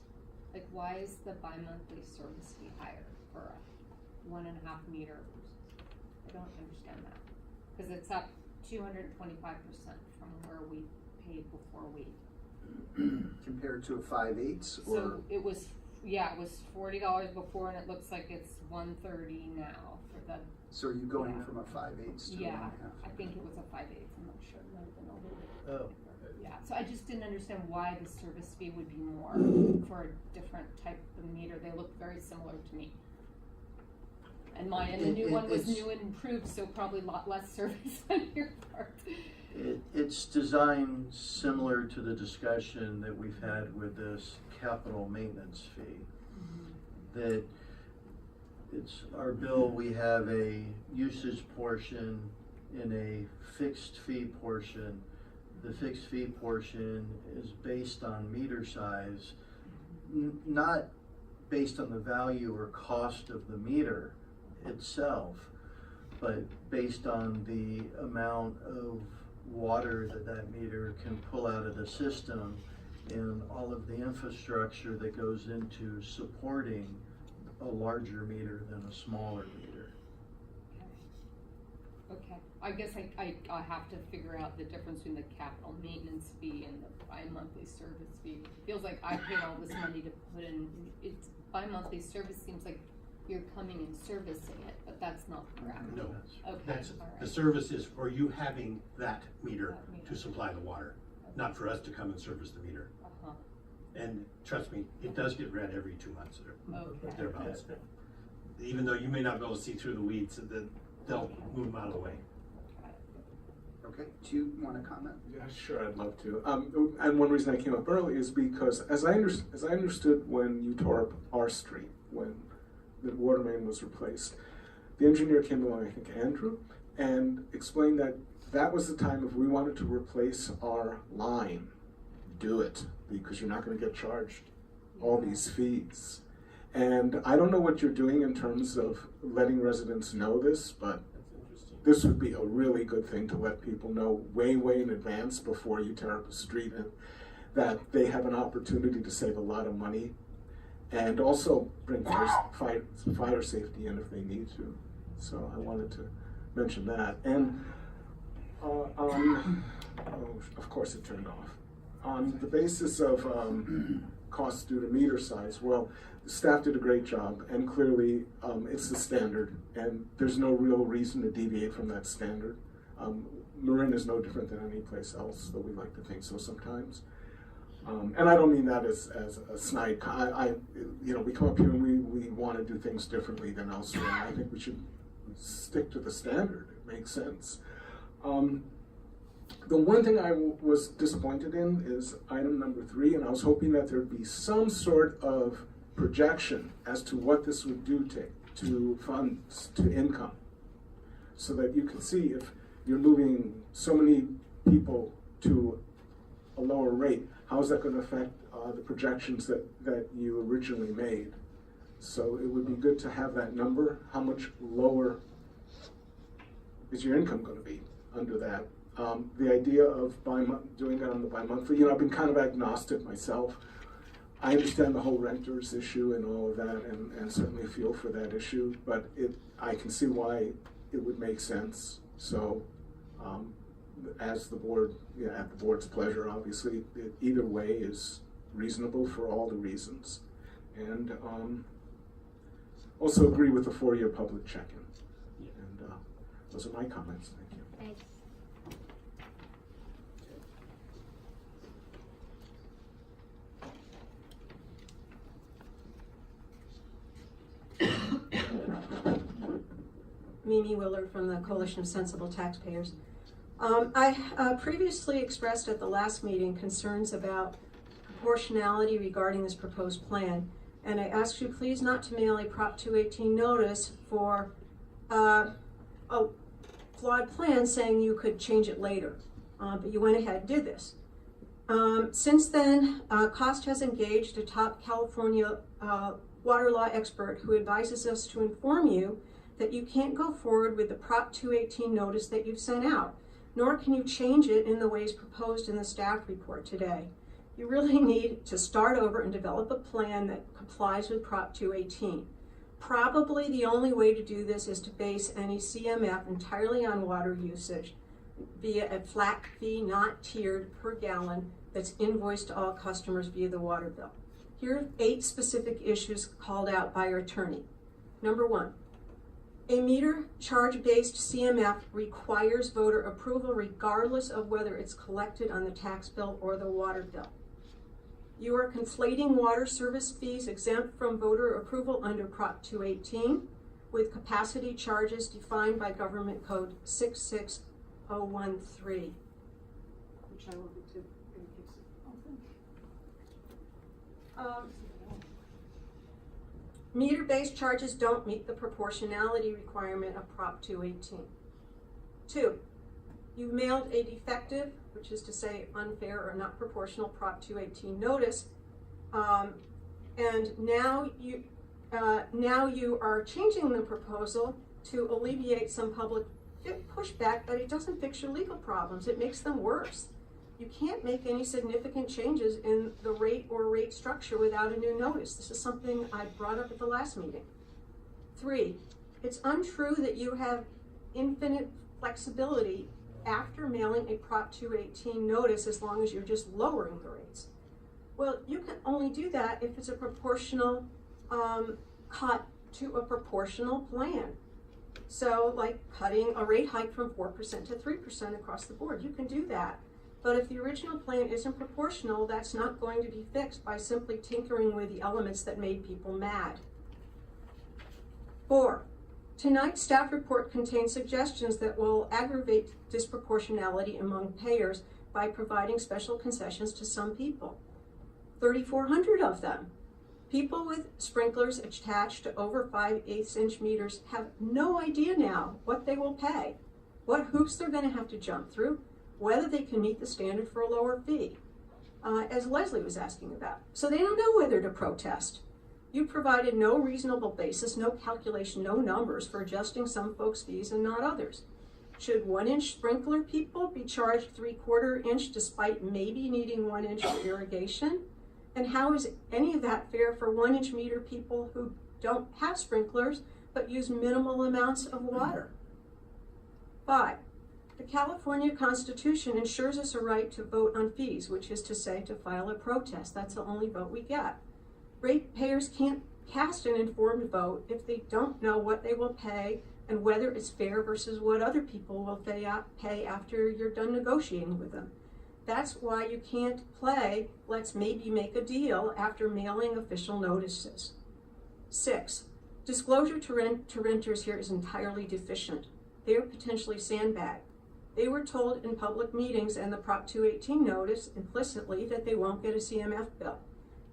Like, why is the bi-monthly service fee higher for a 1.5 meter? I don't understand that. Because it's up 225% from where we paid before we. Compared to a 5/8 or? So it was, yeah, it was $40 before, and it looks like it's $130 now for the. So are you going Yeah. from a 5/8 to Yeah, 1.5? I think it was a 5/8, I'm not sure, it might have been a little bit. Oh. Yeah, so I just didn't understand why the service fee would be more for a different type of meter, they look very similar to me. And the new one was new and improved, so probably a lot less service on your part. It's designed similar to the discussion that we've had with this capital maintenance fee. That it's our bill, we have a usage portion and a fixed fee portion. The fixed fee portion is based on meter size, not based on the value or cost of the meter itself, but based on the amount of water that meter can pull out of the system and all of the infrastructure that goes into supporting a larger meter than a smaller meter. Okay, I guess I have to figure out the difference between the capital maintenance fee and the bi-monthly service fee. It feels like I paid all this money to put in, it's bi-monthly service seems like you're coming and servicing it, but that's not correct. No, Okay, that's, all right. the service is for you having that meter That meter. to supply the water, not for us to come and service the meter. Uh-huh, And trust me, it does get read every 2 months or okay. thereabouts. Even though you may not be able to see through the weeds, they'll move them out of the way. Okay, do you want to comment? Yeah, sure, I'd love to. And one reason I came up early is because as I understood when you tore up our street, when the water main was replaced, the engineer came along, I think Andrew, and explained that that was the time if we wanted to replace our line, do it, because you're not going to get charged all these fees. And I don't know what you're doing in terms of letting residents know this, but That's interesting. this would be a really good thing to let people know way in advance before you tear up a street, and that they have an opportunity to save a lot of money and also bring fire safety in if they need to. So I wanted to mention that. And of course it turned off. On the basis of costs due to meter size, well, the staff did a great job, and clearly it's the standard, and there's no real reason to deviate from that standard. Marin is no different than any place else, though we like to think so sometimes. And I don't mean that as a snide. We come up here and we want to do things differently than elsewhere. And I think we should stick to the standard. It makes sense. The one thing I was disappointed in is item number 3, and I was hoping that there'd be some sort of projection as to what this would do to funds, to income, so that you can see if you're moving so many people to a lower rate, how is that going to affect the projections that you originally made? So it would be good to have that number. How much lower is your income going to be under that? The idea of doing that on the bi-monthly, I've been kind of agnostic myself. I understand the whole renters issue and all of that, and certainly feel for that issue, but I can see why it would make sense. So as the board, at the board's pleasure, obviously, either way is reasonable for all the reasons. And also agree with the 4-year public check-in. Yeah. And those are my comments. Thank you. Thanks. Mimi Willard from the Coalition of Sensible Taxpayers. I previously expressed at the last meeting concerns about proportionality regarding this proposed plan, and I asked you please not to mail a Prop 218 notice for a flawed plan saying you could change it later, but you went ahead and did this. Since then, Cost has engaged a top California water law expert who advises us to inform you that you can't go forward with the Prop 218 notice that you've sent out, nor can you change it in the ways proposed in the staff report today. You really need to start over and develop a plan that complies with Prop 218. Probably the only way to do this is to base any CMF entirely on water usage via a flat fee, not tiered, per gallon that's invoiced to all customers via the water bill. Here are 8 specific issues called out by our attorney. Number 1, a meter charge-based CMF requires voter approval regardless of whether it's collected on the tax bill or the water bill. You are conflating water service fees exempt from voter approval under Prop 218 with capacity charges defined by Government Code 66013, which I will get to in case it opens. Meter-based charges don't meet the proportionality requirement of Prop 218. 2, you've mailed a defective, which is to say unfair or not proportional, Prop 218 notice, and now you are changing the proposal to alleviate some public pushback, but it doesn't fix your legal problems. It makes them worse. You can't make any significant changes in the rate or rate structure without a new notice. This is something I brought up at the last meeting. 3, it's untrue that you have infinite flexibility after mailing a Prop 218 notice as long as you're just lowering the rates. Well, you can only do that if it's a proportional cut to a proportional plan. So like cutting a rate hike from 4% to 3% across the board, you can do that. But if the original plan isn't proportional, that's not going to be fixed by simply tinkering with the elements that made people mad. 4, tonight's staff report contains suggestions that will aggravate disproportionality among payers by providing special concessions to some people. 3,400 of them. People with sprinklers attached to over 5/8 inch meters have no idea now what they will pay, what hoops they're going to have to jump through, whether they can meet the standard for a lower fee, as Leslie was asking about. So they don't know whether to protest. You provided no reasonable basis, no calculation, no numbers for adjusting some folks' fees and not others. Should 1-inch sprinkler people be charged 3/4 inch despite maybe needing 1 inch for irrigation? And how is any of that fair for 1-inch meter people who don't have sprinklers but use minimal amounts of water? 5, the California Constitution ensures us a right to vote on fees, which is to say to file a protest. That's the only vote we get. Ratepayers can't cast an informed vote if they don't know what they will pay and whether it's fair versus what other people will pay after you're done negotiating with them. That's why you can't play let's maybe make a deal after mailing official notices. 6, disclosure to renters here is entirely deficient. They are potentially sandbagged. They were told in public meetings and the Prop 218 notice implicitly that they won't get a CMF bill.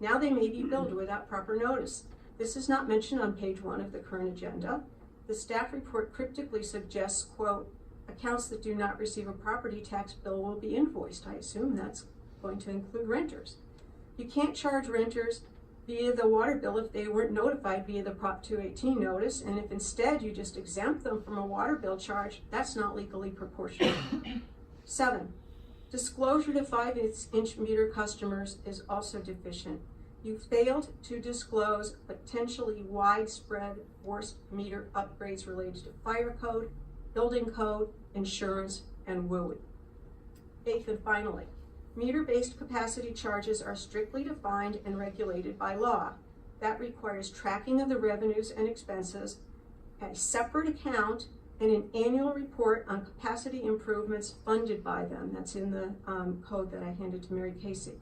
Now they may be billed without proper notice. This is not mentioned on page 1 of the current agenda. The staff report cryptically suggests, quote, accounts that do not receive a property tax bill will be invoiced. I assume that's going to include renters. You can't charge renters via the water bill if they weren't notified via the Prop 218 notice, and if instead you just exempt them from a water bill charge, that's not legally proportional. 7, disclosure to 5-inch meter customers is also deficient. You failed to disclose potentially widespread forced meter upgrades related to fire code, building code, insurance, and WUI. 8th and finally, meter-based capacity charges are strictly defined and regulated by law. That requires tracking of the revenues and expenses, a separate account, and an annual report on capacity improvements funded by them. That's in the code that I handed to Mary Casey.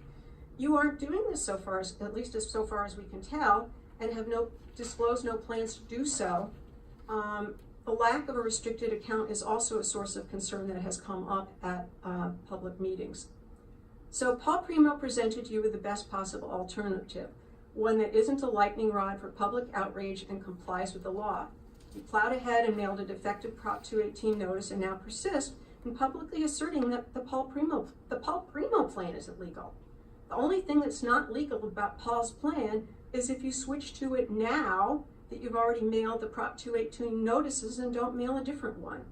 You aren't doing this so far, at least so far as we can tell, and have disclosed no plans to do so. The lack of a restricted account is also a source of concern that has come up at public meetings. So Paul Primo presented you with the best possible alternative, one that isn't a lightning rod for public outrage and complies with the law. He plowed ahead and mailed a defective Prop 218 notice and now persists in publicly asserting that the Paul Primo plan is illegal. The only thing that's not legal about Paul's plan is if you switch to it now that you've already mailed the Prop 218 notices and don't mail a different one.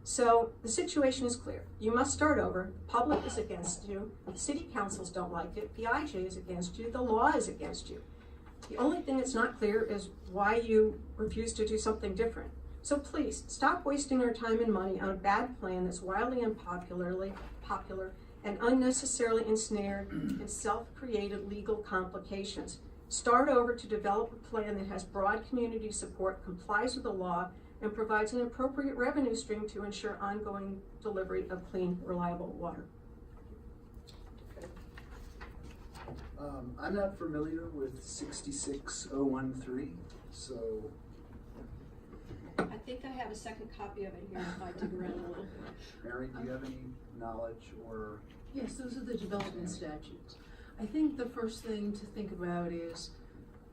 So the situation is clear. You must start over. The public is against you. The city councils don't like it. The IJ is against you. The law is against you. The only thing that's not clear is why you refuse to do something different. So please, stop wasting our time and money on a bad plan that's wildly unpopular and unnecessarily ensnared in self-created legal complications. Start over to develop a plan that has broad community support, complies with the law, and provides an appropriate revenue stream to ensure ongoing delivery of clean, reliable water. I'm not familiar with 66013, so. I think I have a second copy of it here if I dig around a little. Mary, do you have any knowledge or? Yes, those are the development statutes. I think the first thing to think about is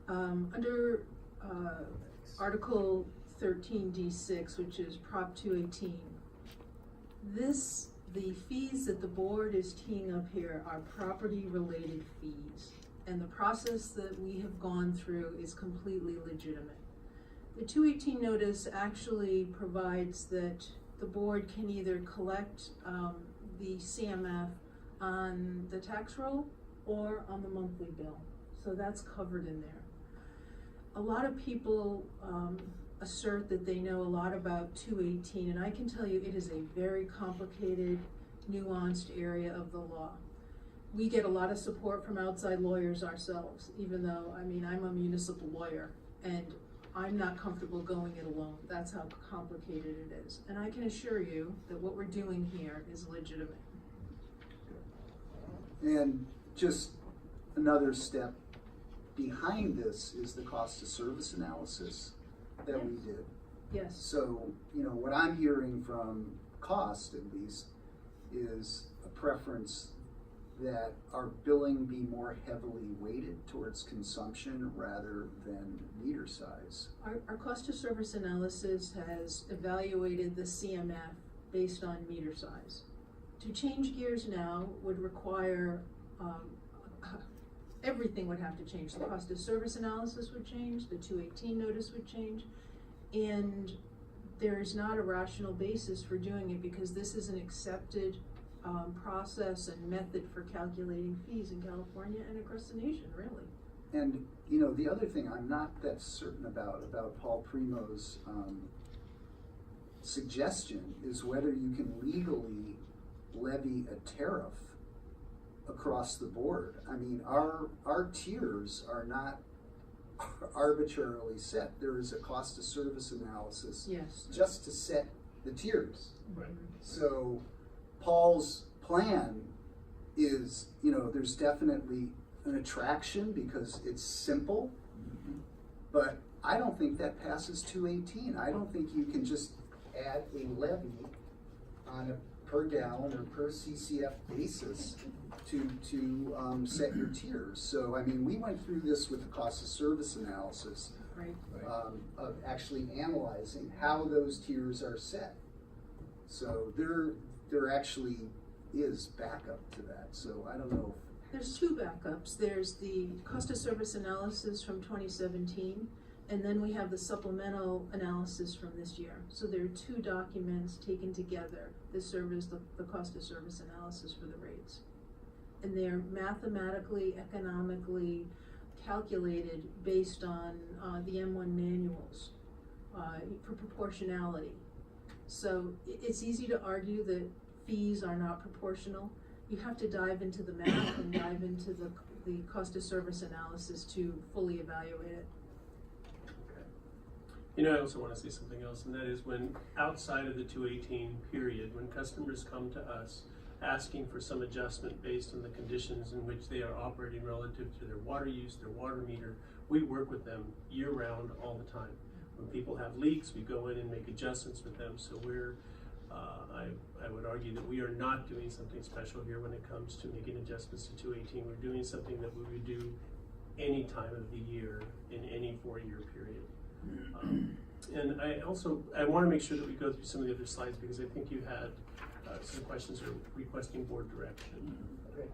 under Article 13D6, which is Prop 218, the fees that the board is teeing up here are property-related fees, and the process that we have gone through is completely legitimate. The 218 notice actually provides that the board can either collect the CMF on the tax roll or on the monthly bill, so that's covered in there. A lot of people assert that they know a lot about 218, and I can tell you it is a very complicated, nuanced area of the law. We get a lot of support from outside lawyers ourselves, even though, I mean, I'm a municipal lawyer, and I'm not comfortable going it alone. That's how complicated it is. And I can assure you that what we're doing here is legitimate. And just another step behind this is the cost of service analysis that we did. Yes. So, you know, what I'm hearing from cost, at least, is a preference that our billing be more heavily weighted towards consumption rather than meter size. Our cost of service analysis has evaluated the CMF based on meter size. To change gears now would require, everything would have to change. The cost of service analysis would change, the 218 notice would change, and there is not a rational basis for doing it because this is an accepted process and method for calculating fees in California and across the nation, really. And, you know, the other thing I'm not that certain about Paul Primo's suggestion is whether you can legally levy a tariff across the board. I mean, our tiers are not arbitrarily set. There is a cost of service analysis just to set the tiers. Right. So Paul's plan is, you know, there's definitely an attraction because it's simple, but I don't think that passes 218. I don't think you can just add a levy on a per gallon or per CCF basis to set your tiers. So, I mean, we went through this with the cost of service analysis, Right. Of actually analyzing how those tiers are set. So there actually is backup to that. So I don't know. There's two backups. There's the cost of service analysis from 2017, and then we have the supplemental analysis from this year. So there are two documents taken together that serve as the cost of service analysis for the rates. And they're mathematically, economically calculated based on the M1 manuals for proportionality. So it's easy to argue that fees are not proportional. you have to dive into the math and dive into the cost of service analysis to fully evaluate it. You know, I also want to say something else, and that is when outside of the 218 period, when customers come to us asking for some adjustment based on the conditions in which they are operating relative to their water use, their water meter, we work with them year round all the time. When people have leaks, we go in and make adjustments with them. So we're, I would argue that we are not doing something special here when it comes to making adjustments to 218. We're doing something that we would do any time of the year in any 4-year period. And I want to make sure that we go through some of the other slides because I think you had some questions or requesting board direction. Okay.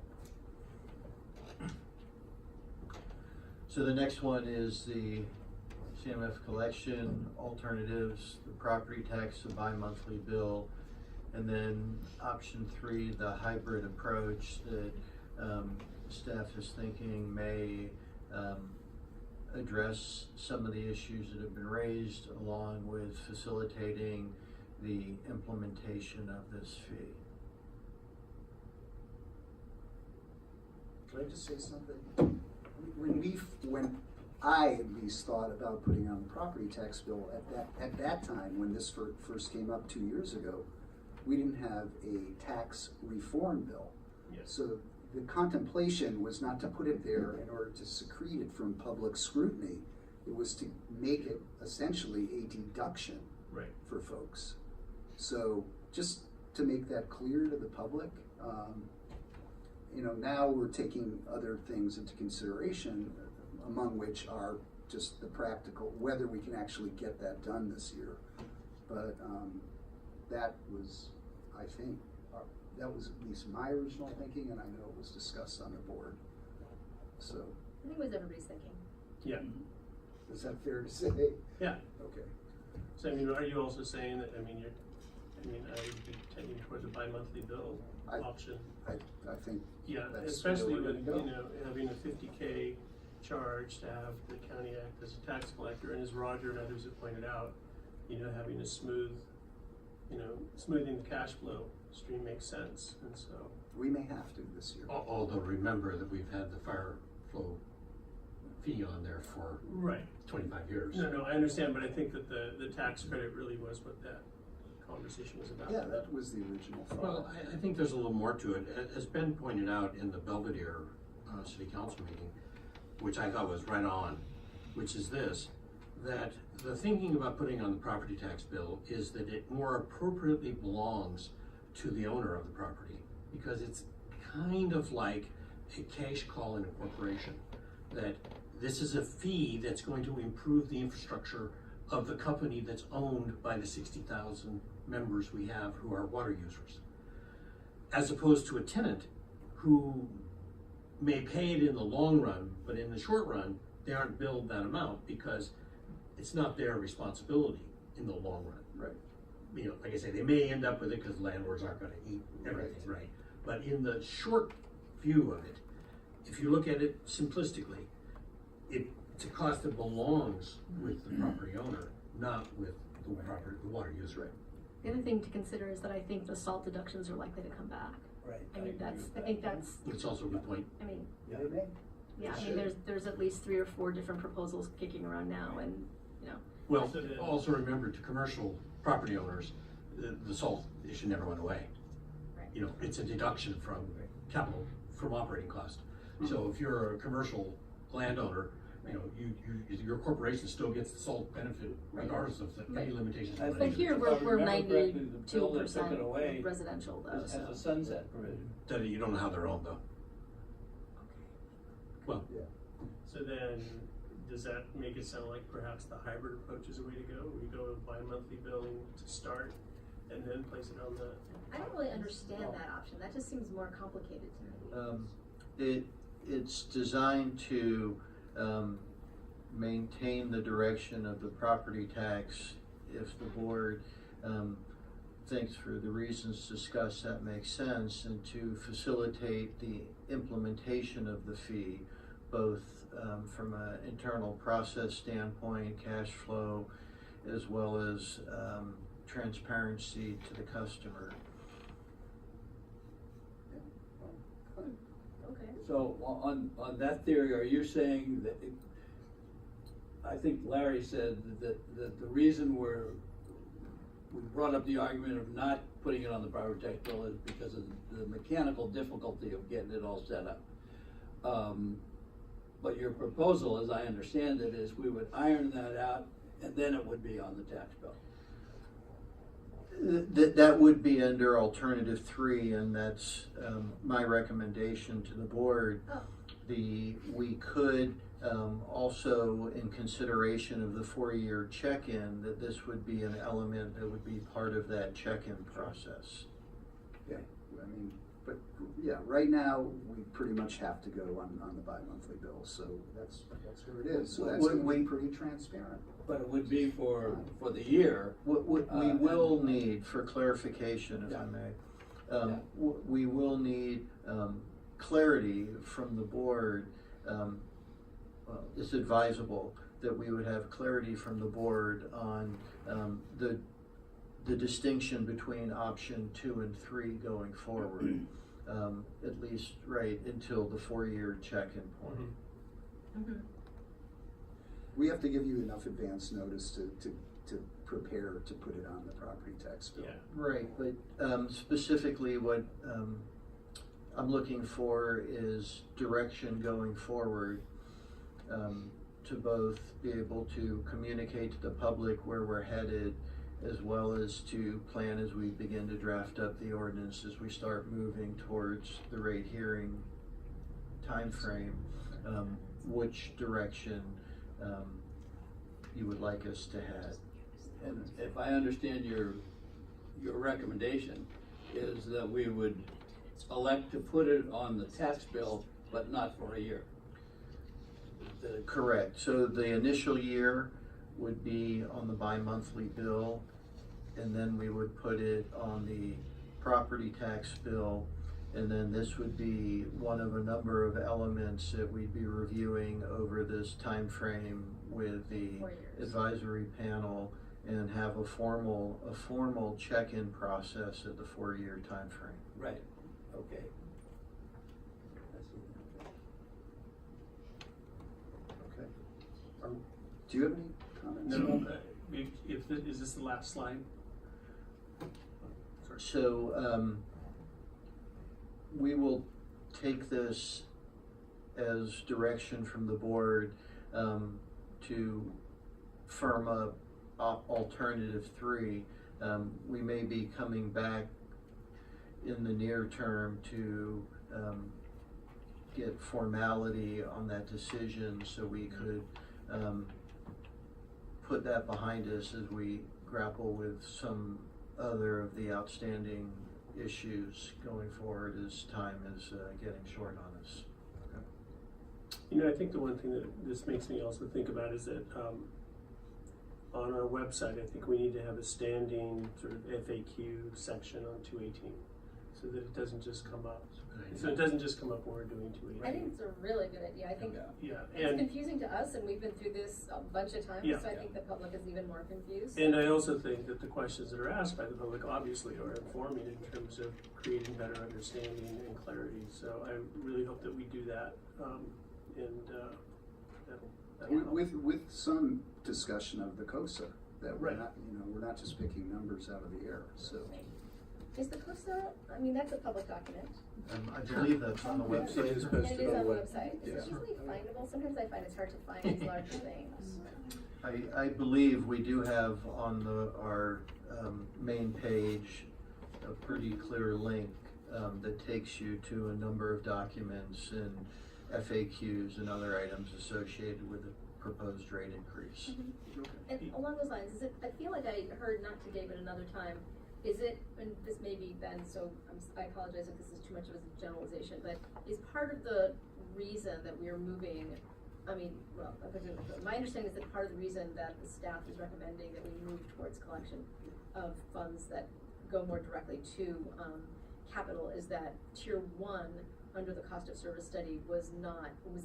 So the next one is the CMF collection alternatives, the property tax, the bi-monthly bill, and then option 3, the hybrid approach that staff is thinking may address some of the issues that have been raised along with facilitating the implementation of this fee. Can I just say something? When I at least thought about putting on the property tax bill at that time, when this first came up 2 years ago, we didn't have a tax reform bill. Yes. So the contemplation was not to put it there in order to secrete it from public scrutiny. It was to make it essentially a deduction for folks. So just to make that clear to the public, you know, now we're taking other things into consideration, among which are just the practical, whether we can actually get that done this year. But that was, I think, that was at least my original thinking, and I know it was discussed on the board. So. I think it was everybody's thinking. Yeah. Is that fair to say? Yeah. Okay. So, I mean, are you also saying that, I would be tending towards a bi-monthly bill option? I think. Yeah, that's especially where we're with, gonna go. you know, having a 50K charge to have the county act as a tax collector, and as Roger and others have pointed out, you know, having a smoothing the cash flow stream makes sense, and so. We may have to this year. Although remember that we've had the fire flow fee on there for 25 years. No, I understand, but I think that the tax credit really was what that conversation was about. Yeah, that was the original thought. Well, I think there's a little more to it. As Ben pointed out in the Belvedere City Council meeting, which I thought was right on, which is this, that the thinking about putting on the property tax bill is that it more appropriately belongs to the owner of the property, because it's kind of like a cash call in a corporation, that this is a fee that's going to improve the infrastructure of the company that's owned by the 60,000 members we have who are water users, as opposed to a tenant who may pay it in the long run, but in the short run, they aren't billed that amount because it's not their responsibility in the long run. Right. You know, like I say, they may end up with it because landlords aren't going to eat everything, right? But in the short view of it, if you look at it simplistically, it's a cost that belongs with the property owner, not with the water user. Right. The other thing to consider is that I think the salt deductions are likely to come back. Right. I think that's, It's also a good point. I mean, Yeah, they may. yeah, I Sure. mean, there's at least 3 or 4 different proposals kicking around now, and, you know. Well, also remember, to commercial property owners, the salt issue never went away. Right. You know, it's a deduction from capital, from operating cost. So if you're a commercial landowner, you know, your corporation still gets the salt benefit regardless of any limitations. I on think But it. here, if I we're remember correctly, the bill that took 92% it away residential though, It has so. a sunset provision. That you don't know how they're owned though. Well, Yeah. So then, does that make it sound like perhaps the hybrid approach is a way to go? We go with bi-monthly billing to start and then place it on the. I don't really understand that option, that just seems more complicated to me. It's designed to maintain the direction of the property tax if the board thinks for the reasons discussed that makes sense, and to facilitate the implementation of the fee, both from an internal process standpoint, cash flow, as well as transparency to the customer. So on that theory, are you saying that, I think Larry said that the reason we brought up the argument of not putting it on the property tax bill is because of the mechanical difficulty of getting it all set up. But your proposal, as I understand it, is we would iron that out and then it would be on the tax bill. That would be under alternative 3, and that's my recommendation to the board. Oh. We could also, in consideration of the 4-year check-in, that this would be an element that would be part of that check-in process. Yeah, I mean, but yeah, right now, we pretty much have to go on the bi-monthly bill, so that's where it is. So that's gonna be pretty transparent. But it would be for the year. What we will need, for clarification, if I may, we will need clarity from the board. It's advisable that we would have clarity from the board on the distinction between option 2 and 3 going forward, at least right until the 4-year check-in point. Mm-hmm. We have to give you enough advance notice to prepare to put it on the property tax bill. Yeah. Right, but specifically what I'm looking for is direction going forward, to both be able to communicate to the public where we're headed, as well as to plan as we begin to draft up the ordinance as we start moving towards the rate hearing timeframe, which direction you would like us to head. And if I understand your recommendation is that we would elect to put it on the tax bill, but not for a year. Correct. So the initial year would be on the bi-monthly bill, and then we would put it on the property tax bill, and then this would be one of a number of elements that we'd be reviewing over this time frame with the 4 years. advisory panel, and have a formal check-in process at the 4-year time frame. Right, okay. Okay. Do you have any comments? No, is this the last slide? Sorry. So we will take this as direction from the board to firm up alternative 3. We may be coming back in the near term to get formality on that decision, so we could put that behind us as we grapple with some other of the outstanding issues going forward as time is getting short on us. You know, I think the one thing that this makes me also think about is that on our website, I think we need to have a standing sort of FAQ section on 218, so that it doesn't just come up. So it doesn't just come up when we're doing 218. I think it's a really good idea. I think Yeah, it's and confusing to us, and we've been through this a bunch of times, Yeah. so I think the public is even more confused. and I also think that the questions that are asked by the public obviously are informing in terms of creating better understanding and clarity. So I really hope that we do that, and that'll help. With some discussion of the COSA, that we're Right. not, we're not just picking numbers out of the air, so. Is the COSA, I mean, that's a public document. I believe that's on the website. It is And posted it is on on the the web. website. Is Yeah. it easily findable? Sometimes I find it's hard to find these larger things. I believe we do have on our main page a pretty clear link that takes you to a number of documents and FAQs and other items associated with the proposed rate increase. And along those lines, I feel like I heard, not to David another time, and this may be Ben, so I apologize if this is too much of a generalization, but is part of the reason that we are moving, my understanding is that part of the reason that the staff is recommending that we move towards collection of funds that go more directly to capital is that tier 1 under the cost of service study was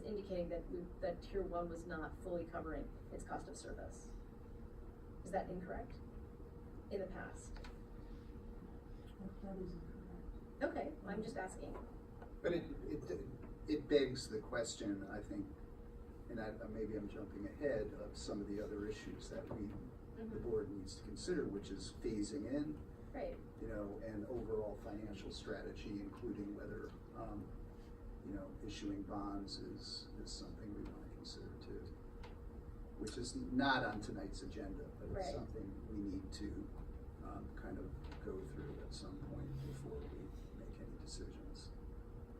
indicating that tier 1 was not fully covering its cost of service. Is that incorrect? In the past? That is incorrect. Okay, I'm just asking. But it begs the question, I think, and maybe I'm jumping ahead of some of the other issues that the board needs to consider, which is phasing in, Right. you know, and overall financial strategy, including whether, you know, issuing bonds is something we want to consider too, which is not on tonight's agenda, but it's Right. something we need to kind of go through at some point before we make any decisions.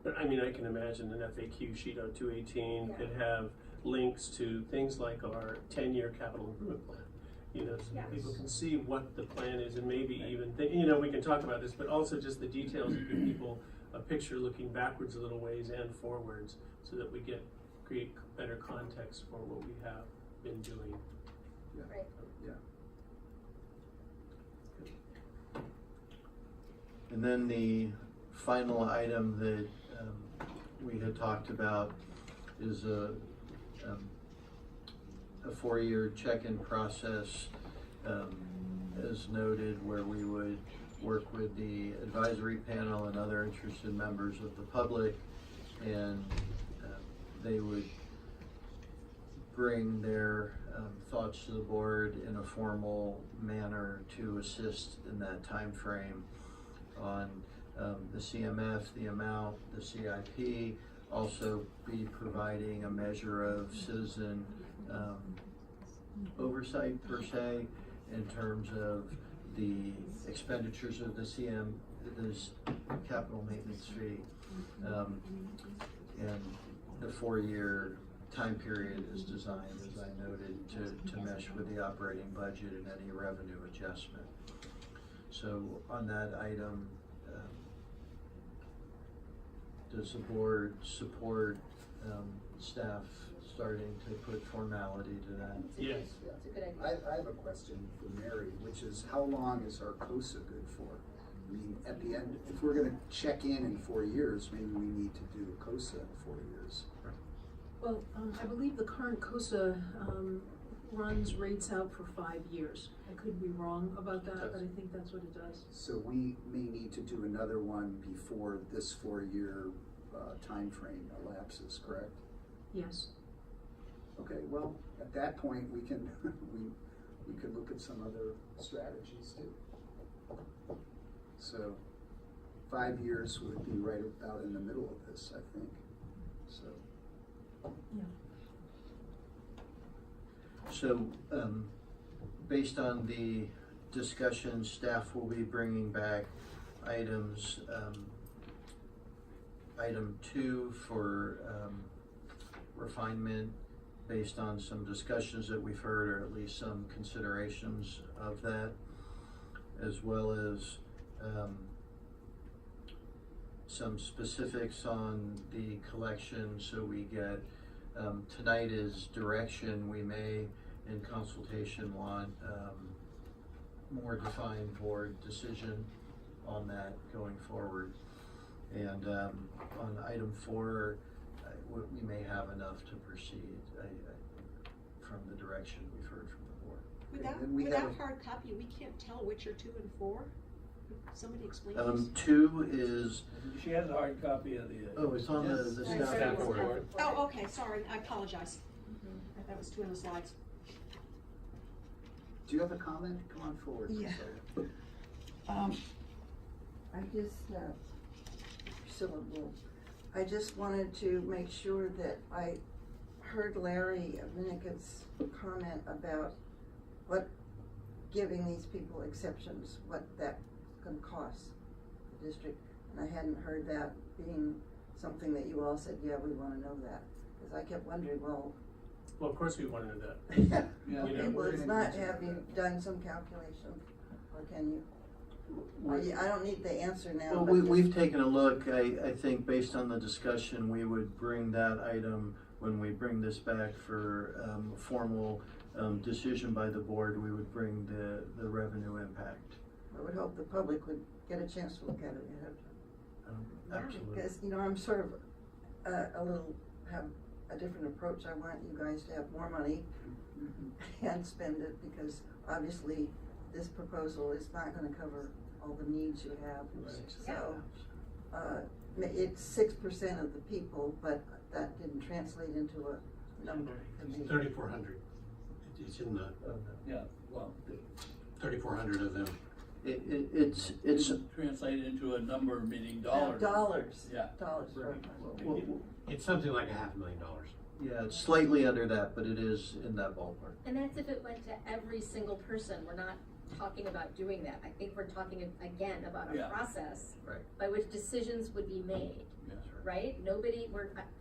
But I mean, I can imagine an FAQ sheet on 218 Yeah. could have links to things like our 10-year capital improvement plan. You know, so that Yes. people can see what the plan is, and maybe even think, you know, we can talk about this, but also just the details to give people a picture looking backwards a little ways and forwards, so that we create better context for what we have been doing. Yeah. Right. Yeah. And then the final item that we had talked about is a 4-year check-in process, as noted, where we would work with the advisory panel and other interested members of the public, and they would bring their thoughts to the board in a formal manner to assist in that time frame on the CMF, the amount, the CIP, also be providing a measure of citizen oversight per se in terms of the expenditures of the this capital maintenance fee. And the 4-year time period is designed, as I noted, to mesh with the operating budget and any revenue adjustment. So on that item, does the board support staff starting to put formality to that? Yes. It's a good idea. I have a question for Mary, which is how long is our COSA good for? I mean, at the end, if we're gonna check in 4 years, maybe we need to do a COSA in 4 years. Well, I believe the current COSA runs rates out for 5 years. I could be wrong about that, but I think that's what it does. So we may need to do another one before this 4-year time frame elapses, correct? Yes. Okay, well, at that point, we can, we could look at some other strategies too. So 5 years would be right about in the middle of this, I think, so. Yeah. So, based on the discussion, staff will be bringing back items, item 2 for refinement based on some discussions that we've heard, or at least some considerations of that, as well as some specifics on the collection, so we get, tonight is direction. We may, in consultation, want more defined board decision on that going forward. And on item 4, we may have enough to proceed from the direction we've heard from the board. Without hard copy, we can't tell which are 2 and 4? Somebody explain this. 2 is, She has a hard copy of the. oh, it's on the Yes. staff report. Oh, okay, sorry, I apologize. That was 2 in the slides. Do you have a comment? Come on forward. Yeah. I just, Priscilla Bull, I just wanted to make sure that I heard Larry Minicut's comment about what giving these people exceptions, what that's gonna cost the district. And I hadn't heard that being something that you all said, yeah, we wanna know that. Cause I kept wondering, well, Well, of course we want to know that. Yeah. okay, well, it's not, have you done some calculation, or can you? I don't need the answer now. Well, but just- we've taken a look. I think based on the discussion, we would bring that item, when we bring this back for formal decision by the board, we would bring the revenue impact. I would hope the public would get a chance to look at it ahead of time. Absolutely. Because, you know, I'm sort of have a different approach. I want you guys to have more money and spend it, because obviously this proposal is not gonna cover all the needs you have. Right. So, it's 6% of the people, but that didn't translate into a number. to me. 3,400. It's in the Yeah, well, 3,400 of them. It's translated into a number, meaning dollars. Dollars. Yeah. Dollars. well, It's something like $500,000. yeah, it's slightly under that, but it is in that ballpark. And that's if it went to every single person. We're not talking about doing that. I think we're talking again about a Yeah. process Right. by which decisions would be made, Yeah. right? Nobody,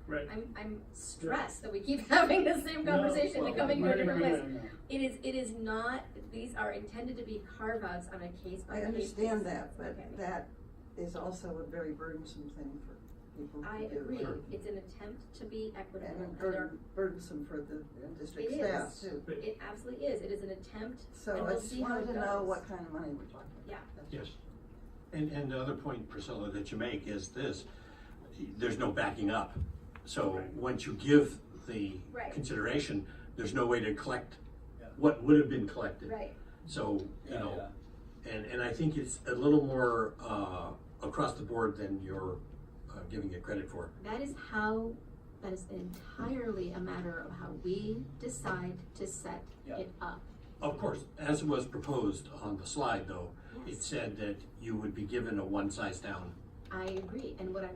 Right. I'm stressed that we keep having the same conversation and coming to a different place. No. It is not, these are intended to be carve-outs on a case by I case. understand that, but Okay. that is also a very burdensome thing for people I to do. agree. Sure. It's an attempt to be equitable. And and there- burdensome for the district It staff is. too. It absolutely is. It is an attempt, and So I we'll just see how wanted it to know goes. what kind of money we're talking about. Yeah. Yes. And the other point, Priscilla, that you make is this, there's no backing up. So Right. once you give the Right. consideration, there's no way to collect Yeah. what would have been collected. Right. So, you Yeah, know, and I think it's a little more across the board than you're giving it credit for. That is entirely a matter of how we decide to set Yeah. it up. Of course, as it was proposed on the slide though, it Yes. said that you would be given a one size down. I agree, and what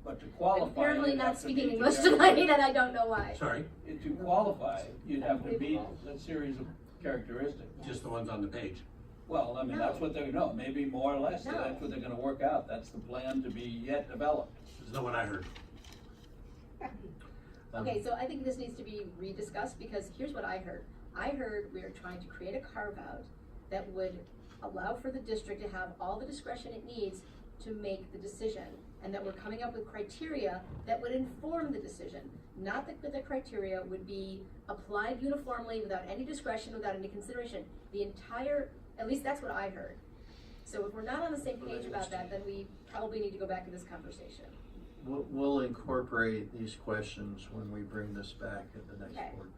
But to qualify. I'm apparently you'd not have to speaking meet English the- tonight, and I don't know why. Sorry, To qualify, you'd have to meet a series of characteristics. just the ones on the page. Well, I mean, that's what they're, no, maybe more or less, No. that's what they're gonna work out, that's the plan to be yet developed. That's not what I heard. Okay, so I think this needs to be rediscussed, because here's what I heard. I heard we are trying to create a carve-out that would allow for the district to have all the discretion it needs to make the decision, and that we're coming up with criteria that would inform the decision. Not that the criteria would be applied uniformly without any discretion, without any consideration. The entire, at least that's what I heard. So if we're not on the same page about that, then we probably need to go back to this conversation. We'll incorporate these questions when we bring this back at the next Okay. board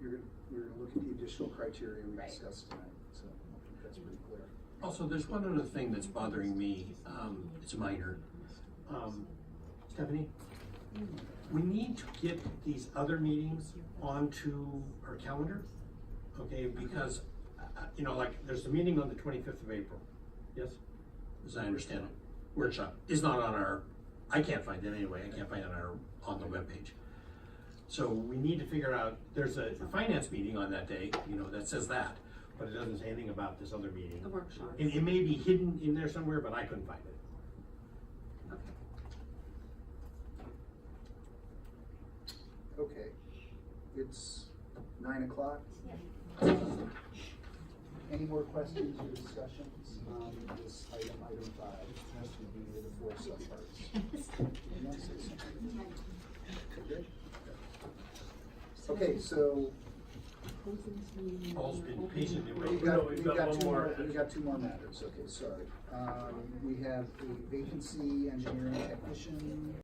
meeting. You're gonna look at the additional criteria we Right. discussed tonight, so I think that's pretty clear. Also, there's one other thing that's bothering me, it's minor. Stephanie, we need to get these other meetings onto our calendar, okay? Because, you know, like, there's a meeting on the 25th of April, yes? As I understand it, workshop, is not on our, I can't find it anyway, I can't find it on the webpage. So we need to figure out, there's a finance meeting on that day, you know, that says that, but it doesn't say anything about this other meeting. The workshop. It may be hidden in there somewhere, but I couldn't find it. Okay, it's 9 o'clock. Any more questions or discussions on this item 5? The 4 subparts. You want to say something? Okay. Okay, so Paul's been patiently we've waiting. got, We've got one more. we've got 2 more matters. Okay, sorry. We have a vacancy engineering technician.